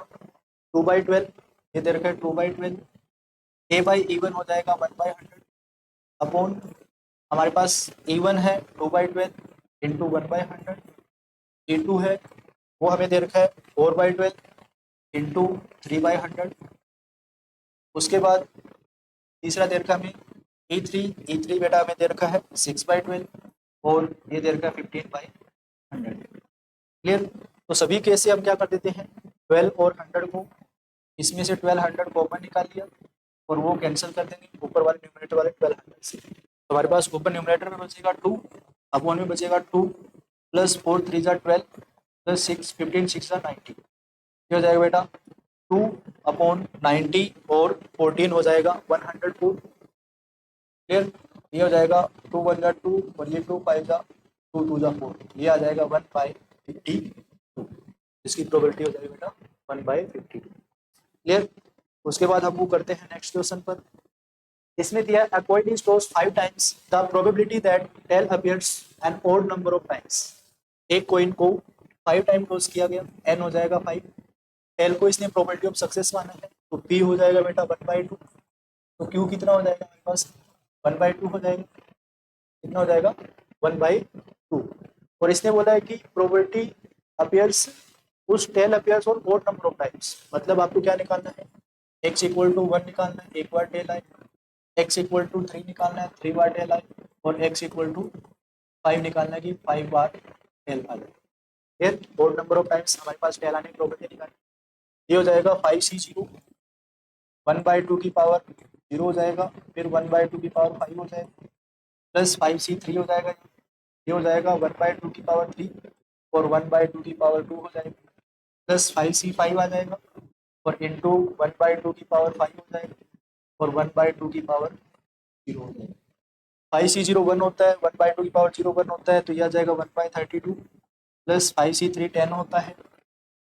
Speaker 1: 2/12, ये दे रखा है 2/12। A/E1 हो जाएगा 1/100 अपॉन हमारे पास E1 है 2/12 इंटू 1/100। E2 है वो हमें दे रखा है 4/12 इंटू 3/100। उसके बाद तीसरा दे रखा हमें E3 बेटा हमें दे रखा है 6/12 और ये दे रखा है 15/100। क्लियर। तो सभी केस से हम क्या कर देते हैं, 12 और 100 को, इसमें से 1200 कॉमन निकाल लिया और वो कैंसिल कर देंगे ऊपर वाले न्यूमरेटर वाले 1200 से। तो हमारे पास ऊपर न्यूमरेटर में बचेगा 2, अपॉन में बचेगा 2 प्लस 4 3 जा 12 प्लस 6 15 6 जा 90। ये हो जाएगा बेटा 2/90 और 14 हो जाएगा 104। क्लियर। ये हो जाएगा 2 1 जा 2 और ये 2 5 जा 2 2 जा 4, ये आ जाएगा 1/52। इसकी प्रोबेबिलिटी हो जाएगी बेटा 1/52। क्लियर। उसके बाद हम मूव करते हैं नेक्स्ट क्वेश्चन पर। इसमें दिया है a coin is tossed 5 times the probability that tail appears an odd number of times। एक कॉइन को 5 टाइम टॉस किया गया, n हो जाएगा 5, टेल को इसने प्रोबेबिलिटी ऑफ सक्सेस माना है तो p हो जाएगा बेटा 1/2, तो q कितना हो जाएगा हमारे पास 1/2 हो जाएगा, कितना हो जाएगा 1/2। और इसने बोला है कि प्रोबेबिलिटी अपीयर्स उस टेल अपीयर्स और ओड नंबर ऑफ टाइम्स, मतलब आपको क्या निकालना है, x इक्वल टू 1 निकालना है, एक बार टेल आए, x इक्वल टू 3 निकालना है, 3 बार टेल आए, और x इक्वल टू 5 निकालना है कि 5 बार टेल आ जाए। फिर ओड नंबर ऑफ टाइम्स हमारे पास टेल आने की प्रोबेबिलिटी निकालनी, ये हो जाएगा 5c0 1/2 की पावर 0 हो जाएगा, फिर 1/2 की पावर 5 हो जाएगा, प्लस 5c3 हो जाएगा, ये हो जाएगा 1/2 की पावर 3 और 1/2 की पावर 2 हो जाएगा, प्लस 5c5 आ जाएगा और इंटू 1/2 की पावर 5 हो जाएगा और 1/2 की पावर 0 हो जाएगा। 5c0 1 होता है, 1/2 की पावर 0 1 होता है, तो यह आ जाएगा 1/32 प्लस 5c3 10 होता है,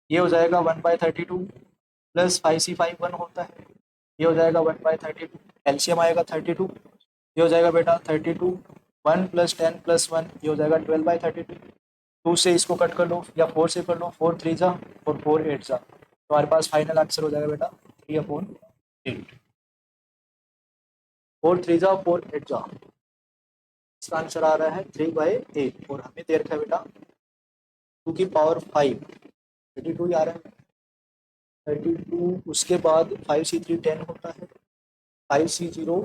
Speaker 1: ये हो जाएगा 1/32 प्लस 5c5 1 होता है, ये हो जाएगा 1/32, एलसीएम आएगा 32, ये हो जाएगा बेटा 32, 1 प्लस 10 प्लस 1, ये हो जाएगा 12/32, 2 से इसको कट कर लो या 4 से कर लो, 4 3 जा और 4 8 जा, तो हमारे पास फाइनल आंसर हो जाएगा बेटा 3/8, 4 3 जा 4 8 जा, इसका आंसर आ रहा है 3/8। और हमें दे रखा है बेटा 2 की पावर 5 32 आ रहा है 32, उसके बाद 5c3 10 होता है, 5c0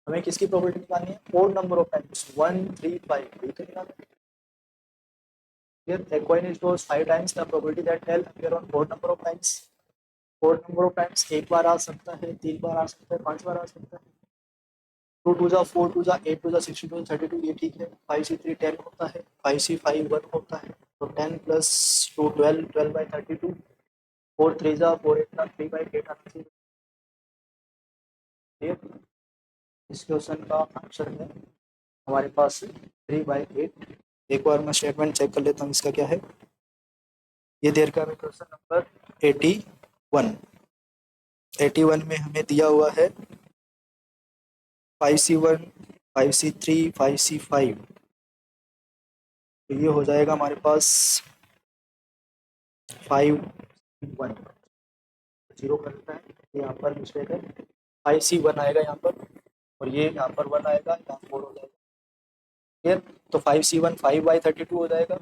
Speaker 1: हमें किसकी प्रोबेबिलिटी निकालनी है, ओड नंबर ऑफ टाइम्स 1 3 5, ये तो निकालना है। Here a coin is tossed 5 times, the probability that tail appear on odd number of times, odd number of times एक बार आ सकता है, 3 बार आ सकता है, 5 बार आ सकता है, 2 2 जा 4 2 जा 8 2 जा 62 32, ये ठीक है। 5c3 10 होता है, 5c5 1 होता है, तो 10 प्लस 2 12 12/32, 4 3 जा 4 8 जा 3/8 आना चाहिए। इस क्वेश्चन का आंसर है हमारे पास 3/8। एक बार मैं स्टेटमेंट चेक कर लेता हूँ इसका क्या है। ये देर का क्वेश्चन नंबर 81 में हमें दिया हुआ है 5c1 5c3 5c5, तो ये हो जाएगा हमारे पास 5 1 0 करता है, यहाँ पर मिस्टेक है, 5c1 आएगा यहाँ पर और ये यहाँ पर 1 आएगा, यहाँ 4 हो जाएगा, क्लियर। तो 5c1 5/32 हो जाएगा,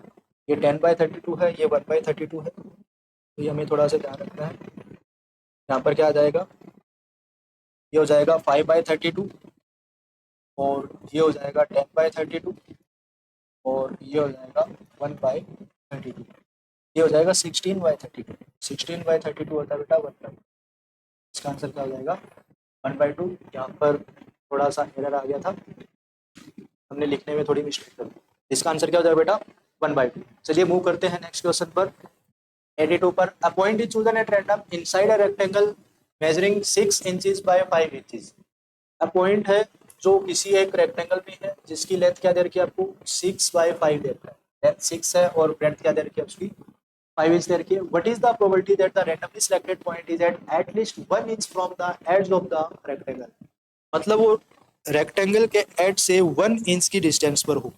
Speaker 1: ये 10/32 है, ये 1/32 है, तो ये हमें थोड़ा सा ध्यान रखना है। यहाँ पर क्या आ जाएगा, ये हो जाएगा 5/32 और ये हो जाएगा 10/32 और ये हो जाएगा 1/32, ये हो जाएगा 16/32, 16/32 होता है बेटा 1/2, इसका आंसर क्या हो जाएगा 1/2। यहाँ पर थोड़ा सा एरर आ गया था, हमने लिखने में थोड़ी मिस्टेक कर दी, इसका आंसर क्या हो जाएगा बेटा 1/2। चलिए मूव करते हैं नेक्स्ट क्वेश्चन पर। 82 पर a point is chosen at random inside a rectangle measuring 6 inches bye 5 inches. A point है जो किसी एक रेक्टेंगल में है जिसकी लेंथ क्या दे रखी है आपको 6/5 दे रखा है, लेंथ 6 है और ब्रेड्थ क्या दे रखी है उसकी 5 इंच दे रखी है। What is the probability that the randomly selected point is at least 1 inch from the edge of the rectangle, मतलब वो रेक्टेंगल के एज से 1 इंच की डिस्टेंस पर हो,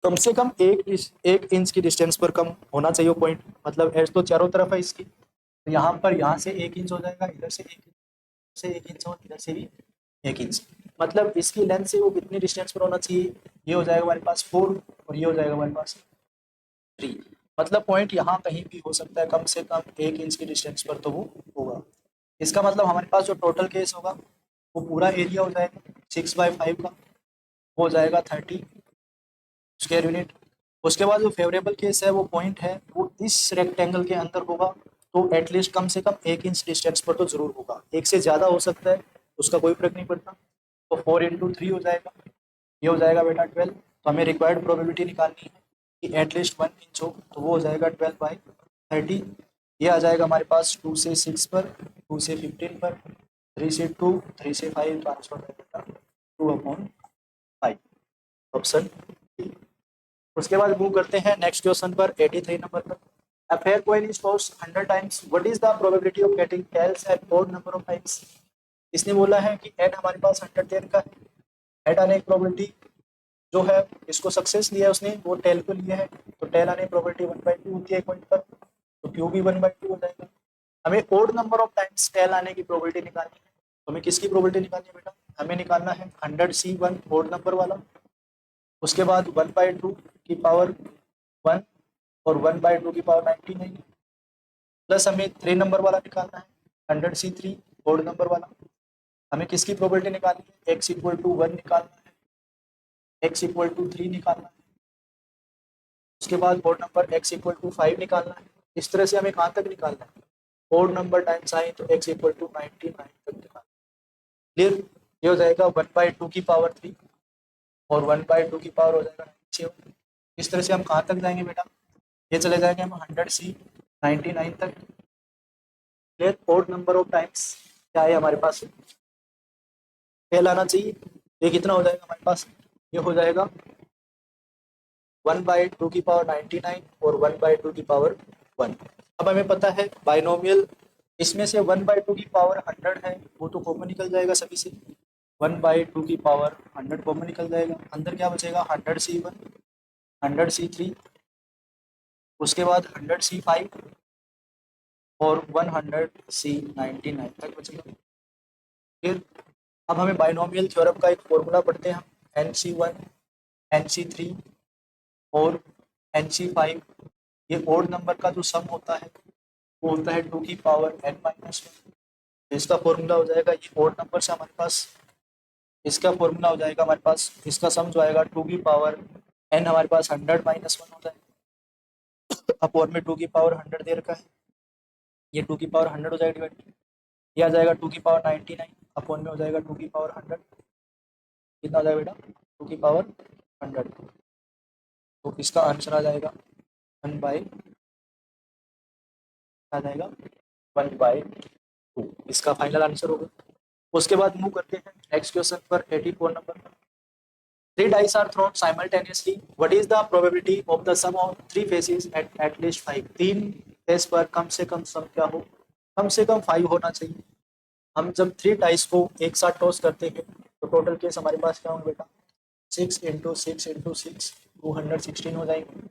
Speaker 1: कम से कम एक इंच की डिस्टेंस पर कम होना चाहिए वो पॉइंट, मतलब एज तो चारों तरफ है इसकी, तो यहाँ पर यहाँ से 1 इंच हो जाएगा, इधर से 1 इंच से 1 इंच और इधर से भी 1 इंच, मतलब इसकी लेंथ से वो कितनी डिस्टेंस पर होना चाहिए, ये हो जाएगा हमारे पास 4 और ये हो जाएगा हमारे पास 3, मतलब पॉइंट यहाँ कहीं भी हो सकता है, कम से कम 1 इंच की डिस्टेंस पर तो वो होगा। इसका मतलब हमारे पास जो टोटल केस होगा वो पूरा एरिया हो जाएगा 6/5 का, हो जाएगा 30 स्क्वायर यूनिट। उसके बाद जो फेवरेबल केस है वो पॉइंट है वो इस रेक्टेंगल के अंदर होगा, तो एटलीस्ट कम से कम 1 इंच डिस्टेंस पर तो जरूर होगा, एक से ज़्यादा हो सकता है उसका कोई फर्क नहीं पड़ता, तो 4 × 3 हो जाएगा, ये हो जाएगा बेटा 12, तो हमें रिक्वायर्ड प्रोबेबिलिटी निकालनी है कि एटलीस्ट 1 इंच हो, तो वो हो जाएगा 12/30, ये आ जाएगा हमारे पास 2 से 6 पर, 2 से 15 पर, 3 से 2, 3 से 5, तो आंसर हो जाएगा 2/5, ऑप्शन डी। उसके बाद मूव करते हैं नेक्स्ट क्वेश्चन पर 83 नंबर पर। A fair coin is tossed 100 times. What is the probability of getting tails at odd number of times? इसने बोला है कि n हमारे पास 100 टेल का है, हेड आने की प्रोबेबिलिटी जो है, इसको सक्सेस लिया है उसने, वो टेल को लिया है, तो टेल आने की प्रोबेबिलिटी 1/2 होती है एक पॉइंट पर, तो क्यू भी 1/2 हो जाएगा। हमें odd number of times tail आने की प्रोबेबिलिटी निकालनी है, तो हमें किसकी प्रोबेबिलिटी निकालनी है बेटा? हमें निकालना है 100C1 ओड नंबर वाला, उसके बाद 1/2 की पावर 1 और 1/2 की पावर 99, प्लस हमें 3 नंबर वाला निकालना है 100C3 ओड नंबर वाला। हमें किसकी प्रोबेबिलिटी निकालनी है? x=1 निकालना है, x=3 निकालना है, उसके बाद ओड नंबर x=5 निकालना है। इस तरह से हमें कहाँ तक निकालना है? ओड नंबर टाइम्स आए तो x=99 तक निकालना। क्लियर? ये हो जाएगा 1/2 की पावर 3 और 1/2 की पावर हो जाएगा 7। इस तरह से हम कहाँ तक जाएंगे बेटा? ये चले जाएंगे हम 100C99 तक। Clear? Odd number of times क्या है हमारे पास? टेल आना चाहिए। ये कितना हो जाएगा हमारे पास? ये हो जाएगा 1/2 की पावर 99 और 1/2 की पावर 1। अब हमें पता है बाइनोमियल, इसमें से 1/2 की पावर 100 है, वो तो कॉमन निकल जाएगा सभी से। 1/2 की पावर 100 कॉमन निकल जाएगा, अंदर क्या बचेगा? 100C1, 100C3, उसके बाद 100C5 और 100C99 तक बचेगा। फिर अब हमें बाइनोमियल थ्योरम का एक फॉर्मूला पढ़ते हैं हम, NC1, NC3 और NC5, ये ओड नंबर का जो सम होता है वो होता है 2 की पावर n-1। इसका फॉर्मूला हो जाएगा, ये ओड नंबर से हमारे पास इसका फॉर्मूला हो जाएगा हमारे पास, इसका सम जो आएगा 2 की पावर n हमारे पास 100-1 हो जाएगा, अपॉन में 2 की पावर 100 दे रखा है, ये 2 की पावर 100 हो जाएगा डिवाइड, ये आ जाएगा 2 की पावर 99, अपॉन में हो जाएगा 2 की पावर 100, कितना हो जाएगा बेटा? 2 की पावर 100। तो इसका आंसर आ जाएगा 1/, आ जाएगा 1/2, इसका फाइनल आंसर होगा। उसके बाद मूव करते हैं नेक्स्ट क्वेश्चन पर, 84 नंबर पर। 3 dice are thrown simultaneously. What is the probability of the sum of 3 faces at least 5? 3 face पर कम से कम सम क्या हो? कम से कम 5 होना चाहिए। हम जब 3 डाइस को एक साथ टॉस करते हैं तो टोटल केस हमारे पास क्या होंगे बेटा? 6 × 6 × 6 216 हो जाएंगे।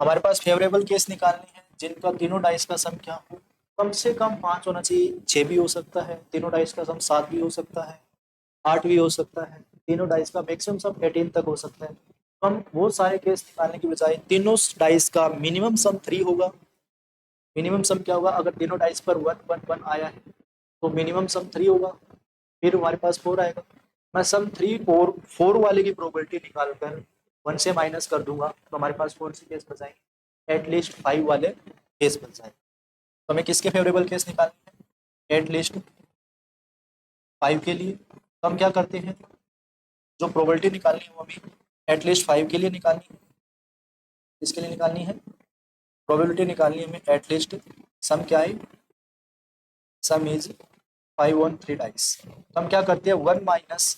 Speaker 1: हमारे पास फेवरेबल केस निकालने हैं जिनका तीनों डाइस का सम क्या हो? कम से कम 5 होना चाहिए। 6 भी हो सकता है, तीनों डाइस का सम 7 भी हो सकता है, 8 भी हो सकता है, तीनों डाइस का मैक्सिमम सम 18 तक हो सकता है। तो हम वो सारे केस निकालने की बजाय तीनों डाइस का मिनिमम सम 3 होगा। मिनिमम सम क्या होगा? अगर तीनों डाइस पर 1 1 1 आया है तो मिनिमम सम 3 होगा, फिर हमारे पास 4 आएगा। मैं सम 3 और 4 वाले की प्रोबेबिलिटी निकाल कर 1 से माइनस कर दूंगा तो हमारे पास 4 से केस बचाएंगे, एटलीस्ट 5 वाले केस बच जाएंगे। तो हमें किसके फेवरेबल केस निकालने हैं? एटलीस्ट 5 के लिए। तो हम क्या करते हैं, जो प्रोबेबिलिटी निकालनी है वो हमें एटलीस्ट 5 के लिए निकालनी है। किसके लिए निकालनी है? प्रोबेबिलिटी निकालनी है हमें एटलीस्ट, सम क्या है? सम इज 5 ऑन 3 डाइस। तो हम क्या करते हैं, 1 माइनस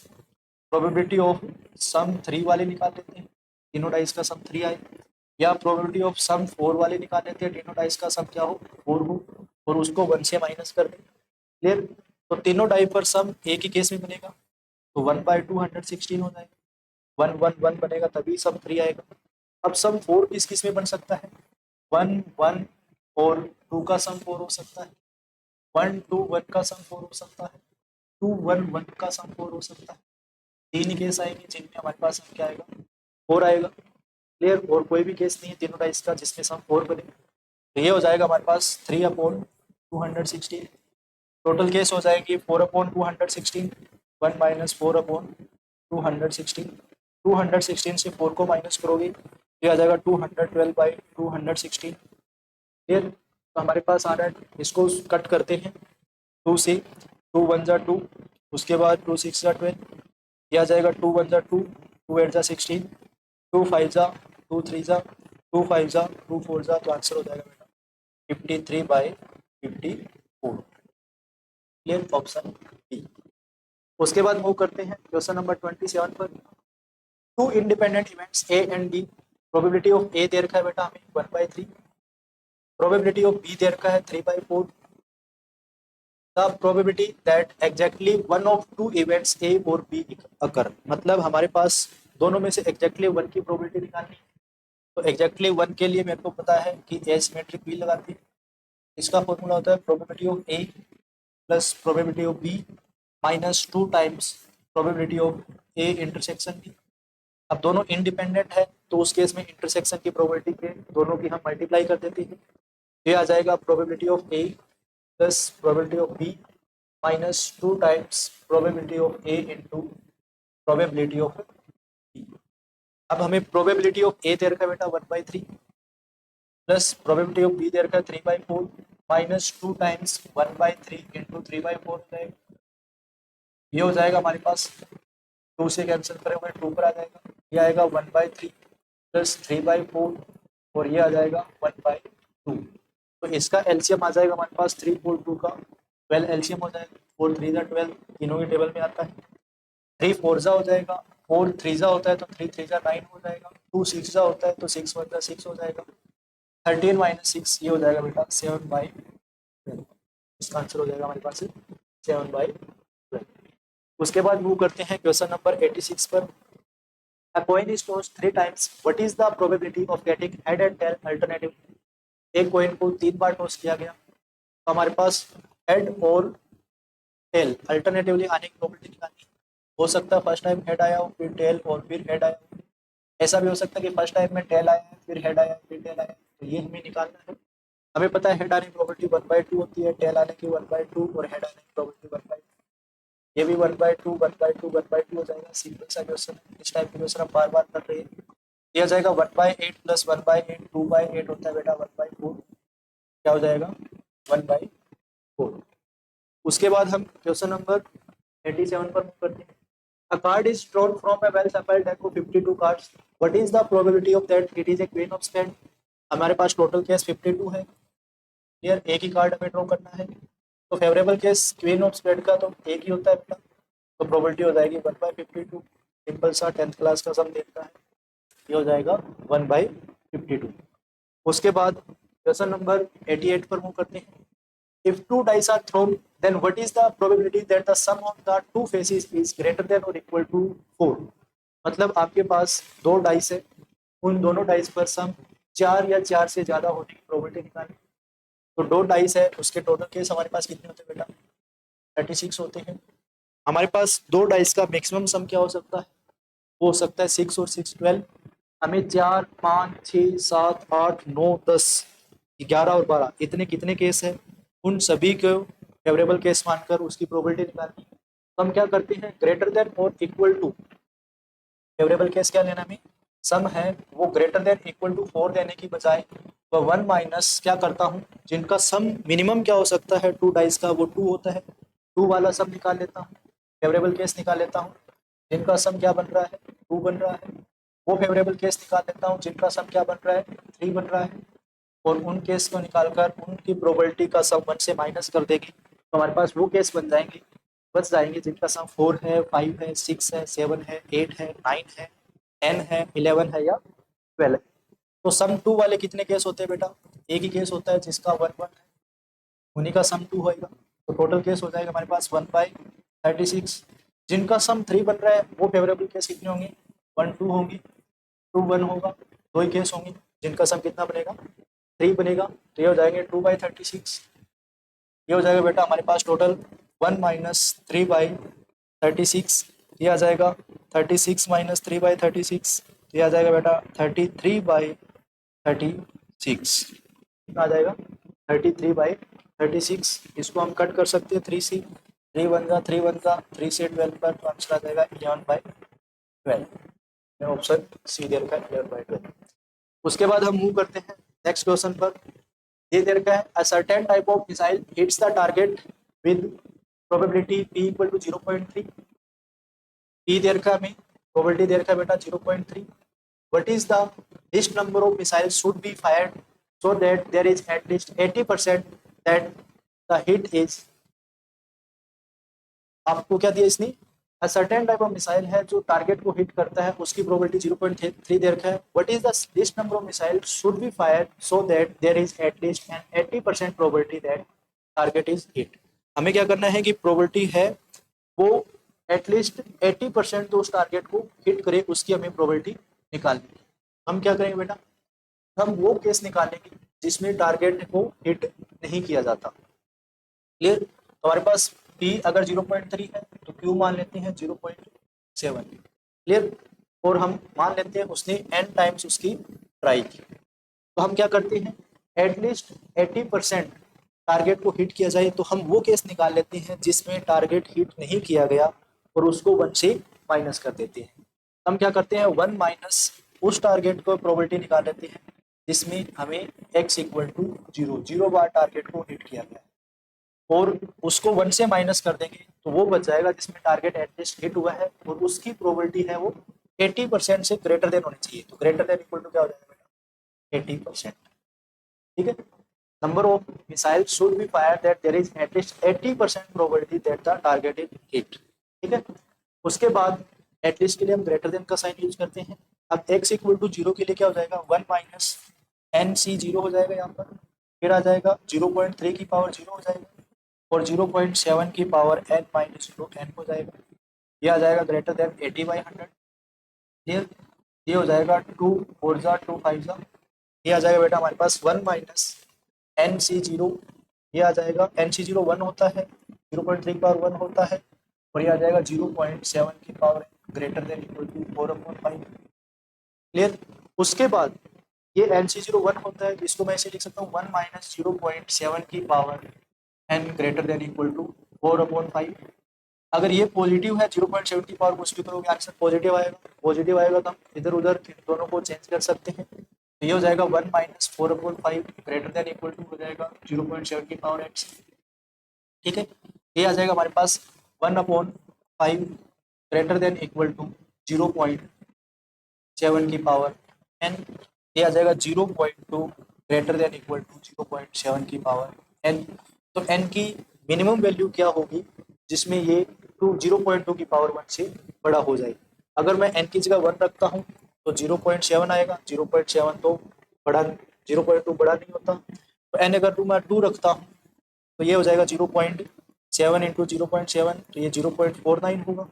Speaker 1: प्रोबेबिलिटी ऑफ सम 3 वाले निकाल लेते हैं, तीनों डाइस का सम 3 आए, या प्रोबेबिलिटी ऑफ सम 4 वाले निकाल लेते हैं, तीनों डाइस का सम क्या हो? 4 हो, और उसको 1 से माइनस कर दें। क्लियर? तो तीनों डाइस पर सम एक ही केस में बनेगा, तो 1/2 116 हो जाएगा। 1 1 1 बनेगा तभी सम 3 आएगा। अब सम 4 किस किस में बन सकता है? 1 1 और 2 का सम 4 हो सकता है, 1 2 1 का सम 4 हो सकता है, 2 1 1 का सम 4 हो सकता है। 3 केस आएंगे जिनमें हमारे पास सम क्या आएगा? 4 आएगा। क्लियर? और कोई भी केस नहीं है तीनों डाइस का जिसमें सम 4 बने, तो ये हो जाएगा हमारे पास 3/216। टोटल केस हो जाएगी 4/216, 1 माइनस 4/216। 216 से 4 को माइनस करोगे ये आ जाएगा 212/216। क्लियर? तो हमारे पास आ रहा है, इसको कट करते हैं 2 से, 2 1 जा 2, उसके बाद 2 6 जा 12, ये आ जाएगा 2 1 जा 2, 2 8 जा 16, 2 5 जा 2 3 जा 2 5 जा 2 4 जा, तो आंसर हो जाएगा बेटा 53/54। क्लियर? Option B. उसके बाद मूव करते हैं क्वेश्चन नंबर 27 पर। Two independent events A and B, probability of A दे रखा है बेटा हमें 1/3, प्रोबेबिलिटी ऑफ बी देयर का है 3/4, the probability that exactly one of two events A और बी अकर, मतलब हमारे पास दोनों में से एग्जैक्टली वन की प्रोबेबिलिटी निकालनी है। तो एग्जैक्टली वन के लिए मेरे को पता है कि ए सिमेट्रिक बी लगाती है, इसका फॉर्मूला होता है probability of A plus probability of B minus 2 times probability of A intersection B. अब दोनों इंडिपेंडेंट है तो उस केस में इंटरसेक्शन की प्रोबेबिलिटी के दोनों की हम मल्टीप्लाई कर देते हैं। ये आ जाएगा probability of A plus probability of B minus 2 times probability of A into probability of B. अब हमें प्रोबेबिलिटी ऑफ ए दे रखा है बेटा 1/3 प्लस प्रोबेबिलिटी ऑफ बी दे रखा है 3/4 माइनस 2 टाइम्स 1/3 इंटू 3/4 जाएगा। ये हो जाएगा हमारे पास 2 से कैंसिल करेंगे 2 पर आ जाएगा, ये आएगा 1/3 प्लस 3/4 और ये आ जाएगा 1/2। तो इसका एलसीएम आ जाएगा हमारे पास 3 4 2 का 12 एलसीएम हो जाएगा, 4 3 जा 12 तीनों के टेबल में आता है, 3 4 जा हो जाएगा, 4 3 जा होता है तो 3 3 जा 9 हो जाएगा, 2 6 जा होता है तो 6 1 जा 6 हो जाएगा, 13 माइनस 6 ये हो जाएगा बेटा 7/12। इसका आंसर हो जाएगा हमारे पास 7/12। उसके बाद मूव करते हैं क्वेश्चन नंबर 86 पर। A coin is tossed 3 times. What is the probability of getting head and tail alternative? एक कॉइन को 3 बार टॉस किया गया तो हमारे पास हेड और टेल अल्टरनेटिवली आने की प्रोबेबिलिटी निकालनी है। हो सकता है फर्स्ट टाइम हेड आया हो फिर टेल और फिर हेड आया हो, ऐसा भी हो सकता है कि फर्स्ट टाइम में टेल आया है फिर हेड आया फिर टेल आया, तो ये हमें निकालना है। हमें पता है हेड आने की प्रोबेबिलिटी 1/2 होती है, टेल आने की 1/2 और हेड आने की प्रोबेबिलिटी 1/2। ये भी 1/2 1/2 1/2 हो जाएगा। सिंपल सा क्वेश्चन है, इस टाइप के क्वेश्चन आप बार बार कर रहे हैं। ये आ जाएगा 1/8 प्लस 1/8 2/8 होता है बेटा 1/4, क्या हो जाएगा 1/4। उसके बाद हम क्वेश्चन नंबर 87 पर मूव करते हैं। A card is drawn from a well shuffled deck of 52 cards. What is the probability of that it is a queen of spades? हमारे पास टोटल केस 52 है, क्लियर, एक ही कार्ड हमें ड्रॉ करना है। तो favourable case queen of spade का तो एक ही होता है बेटा, तो प्रोबेबिलिटी हो जाएगी 1/52। सिंपल सा 10th क्लास का सम देखता है, ये हो जाएगा 1/52। उसके बाद क्वेश्चन नंबर 88 पर मूव करते हैं। If two dice are thrown, then what is the probability that the sum of the two faces is greater than or equal to 4? मतलब आपके पास दो डाइस है, उन दोनों डाइस पर सम 4 या 4 से ज्यादा होने की प्रोबेबिलिटी निकालें। तो दो डाइस है, उसके टोटल केस हमारे पास कितने होते हैं बेटा 36 होते हैं। हमारे पास दो डाइस का मैक्सिमम सम क्या हो सकता है, वो हो सकता है 6 और 6 12। हमें 4 5 6 7 8 9 10 11 और 12 इतने कितने केस है, उन सभी को फेवरेबल केस मानकर उसकी प्रोबेबिलिटी निकालनी है। तो हम क्या करते हैं, ग्रेटर देन और इक्वल टू, फेवरेबल केस क्या लेना, हमें सम है वो ग्रेटर देन इक्वल टू 4 देने की बजाय वह 1 माइनस क्या करता हूँ, जिनका सम मिनिमम क्या हो सकता है 2 डाइस का वो 2 होता है, 2 वाला सम निकाल लेता हूँ, फेवरेबल केस निकाल लेता हूँ जिनका सम क्या बन रहा है 2 बन रहा है। वो फेवरेबल केस निकाल लेता हूँ जिनका सम क्या बन रहा है 3 बन रहा है, और उन केस को निकालकर उनकी प्रोबेबिलिटी का सम 1 से माइनस कर देंगे तो हमारे पास वो केस बच जाएंगे जिनका सम 4 है 5 है 6 है 7 है 8 है 9 है 10 है 11 है या 12 है। तो सम 2 वाले कितने केस होते हैं बेटा, एक ही केस होता है जिसका 1 1 है, उन्हीं का सम 2 होएगा। तो टोटल केस हो जाएगा हमारे पास 1/36। जिनका सम 3 बन रहा है वो फेवरेबल केस कितने होंगे 1 2 होंगी, 2 1 होगा, दो ही केस होंगे जिनका सम कितना बनेगा 3 बनेगा, तो ये हो जाएंगे 2/36। ये हो जाएगा बेटा हमारे पास टोटल 1 माइनस 3/36, ये आ जाएगा 36 माइनस 3/36, ये आ जाएगा बेटा 33/36, कितना आ जाएगा 33/36। इसको हम कट कर सकते हैं 3 से, 3 1 जा 3 1 जा 3 से 12 पर, तो आंसर आ जाएगा 11/12। ऑप्शन सी दे रखा है 11/12। उसके बाद हम मूव करते हैं नेक्स्ट क्वेश्चन पर। ये दे रखा है a certain type of missile hits the target with probability p equal to 0.3। p दे रखा है हमें, प्रोबेबिलिटी दे रखा है बेटा 0.3। what is the least number of missiles should be fired so that there is at least 80% that the hit is, आपको क्या दिया इसने सर्टेन टाइप ऑफ मिसाइल है जो टारगेट को हिट करता है, उसकी प्रोबेबिलिटी 0.3 दे रखा है। What is the least number of missile should be fired so that there is at least an 80% probability that target is hit. हमें क्या करना है कि प्रोबेबिलिटी है वो एटलीस्ट 80% तो उस टारगेट को हिट करे, उसकी हमें प्रोबेबिलिटी निकालनी है। हम क्या करेंगे बेटा, हम वो केस निकालेंगे जिसमें टारगेट को हिट नहीं किया जाता। क्लियर? तो हमारे पास P अगर 0.3 है तो Q मान लेते हैं 0.7। क्लियर? और हम मान लेते हैं उसने n टाइम्स उसकी ट्राई की। तो हम क्या करते हैं, एटलीस्ट 80% टारगेट को हिट किया जाए, तो हम वो केस निकाल लेते हैं जिसमें टारगेट हिट नहीं किया गया और उसको 1 से माइनस कर देते हैं। हम क्या करते हैं, 1 माइनस उस टारगेट को प्रोबेबिलिटी निकाल लेते हैं जिसमें हमें x इक्वल टू 0 बार टारगेट को हिट किया गया, और उसको 1 से माइनस कर देंगे तो वो बच जाएगा जिसमें टारगेट एटलीस्ट हिट हुआ है और उसकी प्रोबेबिलिटी है वो 80% से ग्रेटर देन होनी चाहिए। तो ग्रेटर देन इक्वल टू क्या हो जाएगा बेटा, 80%। ठीक है, number of missile should be fire that there is at least 80% probability that the target is hit. ठीक है, उसके बाद एटलीस्ट के लिए हम ग्रेटर देन का साइन यूज करते हैं। अब x इक्वल टू 0 के लिए क्या हो जाएगा, 1 माइनस एन सी 0 हो जाएगा यहाँ पर, फिर आ जाएगा 0.3 की पावर 0 हो जाएगा, और 0.7 की पावर n माइनस 0 n हो जाएगा। ये आ जाएगा ग्रेटर देन 80/100। क्लियर? ये हो जाएगा 2 4 जा 2 5 जा, ये आ जाएगा बेटा हमारे पास 1 माइनस एन सी 0। ये आ जाएगा एन सी 0 1 होता है, 0.3 की पावर 1 होता है, और ये आ जाएगा 0.7 की power greater than equal to 4/5। Clear? उसके बाद ये एन सी 0 1 होता है, तो इसको मैं ऐसे लिख सकता हूँ 1 माइनस 0.7 की power N greater than equal to 4/5। अगर ये पॉजिटिव है 0.7 की पावर कुछ भी करोगे आंसर पॉजिटिव आएगा, पॉजिटिव आएगा तो हम इधर उधर दोनों को चेंज कर सकते हैं। तो ये हो जाएगा 1 minus 4/5 greater than equal to हो जाएगा 0.7 की पावर एक्स। ठीक है, ये आ जाएगा हमारे पास 1/5 ग्रेटर देन इक्वल टू 0.7 की पावर एन। ये आ जाएगा 0.2 ग्रेटर देन इक्वल टू 0.7 की पावर एन। तो एन की मिनिमम वैल्यू क्या होगी जिसमें ये 0.2 की पावर 1 से बड़ा हो जाए। अगर मैं एन की जगह 1 रखता हूँ तो 0.7 आएगा, 0.7 तो बड़ा, 0.2 बड़ा नहीं होता। तो एन अगर मैं 2 रखता हूँ तो ये हो जाएगा 0.7 इंटू 0.7, तो ये 0.49 होगा,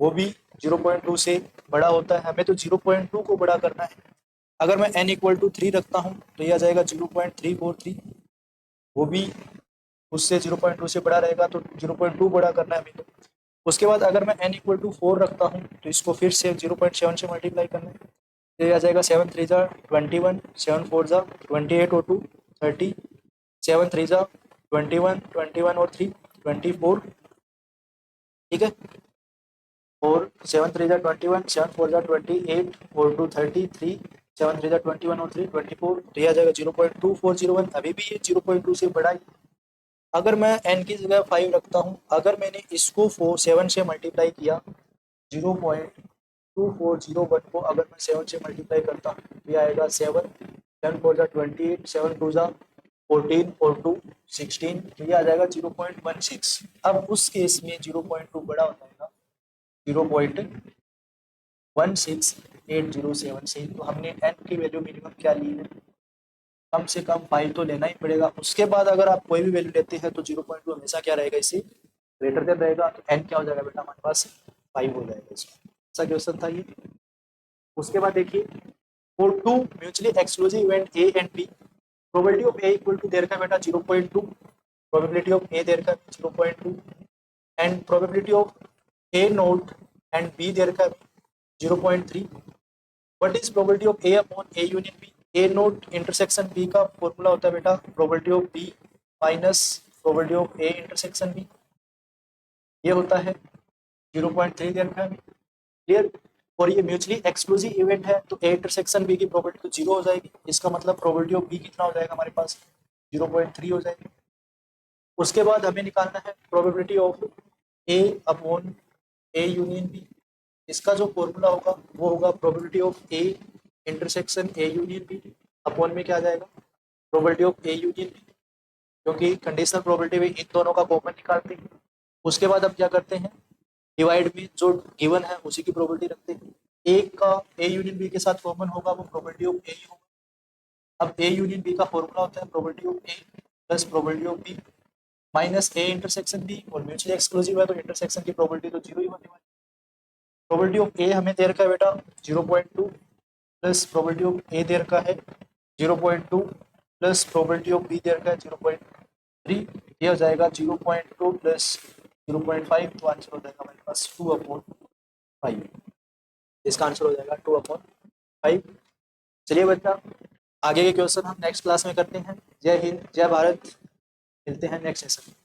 Speaker 1: वो भी 0.2 से बड़ा होता है। हमें तो 0.2 को बड़ा करना है। अगर मैं n इक्वल टू 3 रखता हूँ तो ये आ जाएगा 0.343, वो भी उससे 0.2 से बड़ा रहेगा, तो 0.2 बड़ा करना है हमें तो। उसके बाद अगर मैं n इक्वल टू 4 रखता हूँ तो इसको फिर से 0.7 से मल्टीप्लाई करना है, तो ये आ जाएगा 7 3 जा 21, 7 4 जा 28 और 2 30, 7 3 जा 21, 21 और 3 24। ठीक है, और 7 3 जा 21, 7 4 जा 28 और 2 33, 7 3 जा 21 और 3 24, तो ये आ जाएगा 0.2401। अभी भी ये 0.2 से बड़ा है। अगर मैं n की जगह 5 रखता हूँ, अगर मैंने इसको 7 से मल्टीप्लाई किया, 0.2401 को अगर मैं 7 से मल्टीप्लाई करता हूँ तो ये आएगा 7, 7 4 जा 28, 7 2 जा 14 और 2 16, तो ये आ जाएगा 0.16। अब उस केस में 0.2 बड़ा हो जाएगा 0.168007 से। तो हमने n की वैल्यू मिनिमम क्या ली है, कम से कम 5 तो लेना ही पड़ेगा। उसके बाद अगर आप कोई भी वैल्यू लेते हैं तो 0.2 हमेशा क्या रहेगा, इससे ग्रेटर देन रहेगा, तो n क्या हो जाएगा बेटा हमारे पास 5 हो जाएगा। इसमें ऐसा क्वेश्चन था ये। उसके बाद देखिए, for two mutually exclusive event A and B, probability of A equal to देयर का बेटा 0.2, प्रोबेबिलिटी ऑफ ए देयर का 0.2, and probability of A not and B देयर का 0.3। What is probability of A upon A union B? A not intersection B का formula होता है बेटा probability of B minus probability of A intersection B, ये होता है 0.3 दिया है। क्लियर? और ये म्यूचुअली एक्सक्लूसिव इवेंट है तो ए इंटरसेक्शन बी की प्रोबेबिलिटी तो 0 हो जाएगी, इसका मतलब प्रोबेबिलिटी ऑफ बी कितना हो जाएगा हमारे पास 0.3 हो जाएगी। उसके बाद हमें निकालना है probability of A upon A union B. इसका जो फॉर्मूला होगा वो होगा probability of A intersection A union B upon में क्या आ जाएगा, probability of A union B, क्योंकि कंडीशनल प्रोबेबिलिटी में इन दोनों का कॉमन निकालते हैं। उसके बाद अब क्या करते हैं, डिवाइड में जो गिवन है उसी की प्रोबेबिलिटी रखते हैं। ए का ए यूनियन बी के साथ कॉमन होगा, वो प्रोबेबिलिटी ऑफ ए ही होगा। अब ए यूनियन बी का फॉर्मूला होता है probability of A plus probability of B minus A intersection B, और म्यूचुअली एक्सक्लूसिव है तो इंटरसेक्शन की प्रोबेबिलिटी तो जीरो ही होने वाली। प्रोबेबिलिटी ऑफ ए हमें दे रखा है बेटा 0.2 प्लस प्रोबेबिलिटी ऑफ ए दे रखा है 0.2 प्लस प्रोबेबिलिटी ऑफ बी दे रखा है 0.3। ये हो जाएगा 0.2 प्लस 0.5, तो आंसर हो जाएगा हमारे पास 2/5। इसका आंसर हो जाएगा 2/5। चलिए बच्चा, आगे के क्वेश्चन हम नेक्स्ट क्लास में करते हैं। जय हिंद, जय भारत। मिलते हैं नेक्स्ट सेशन में।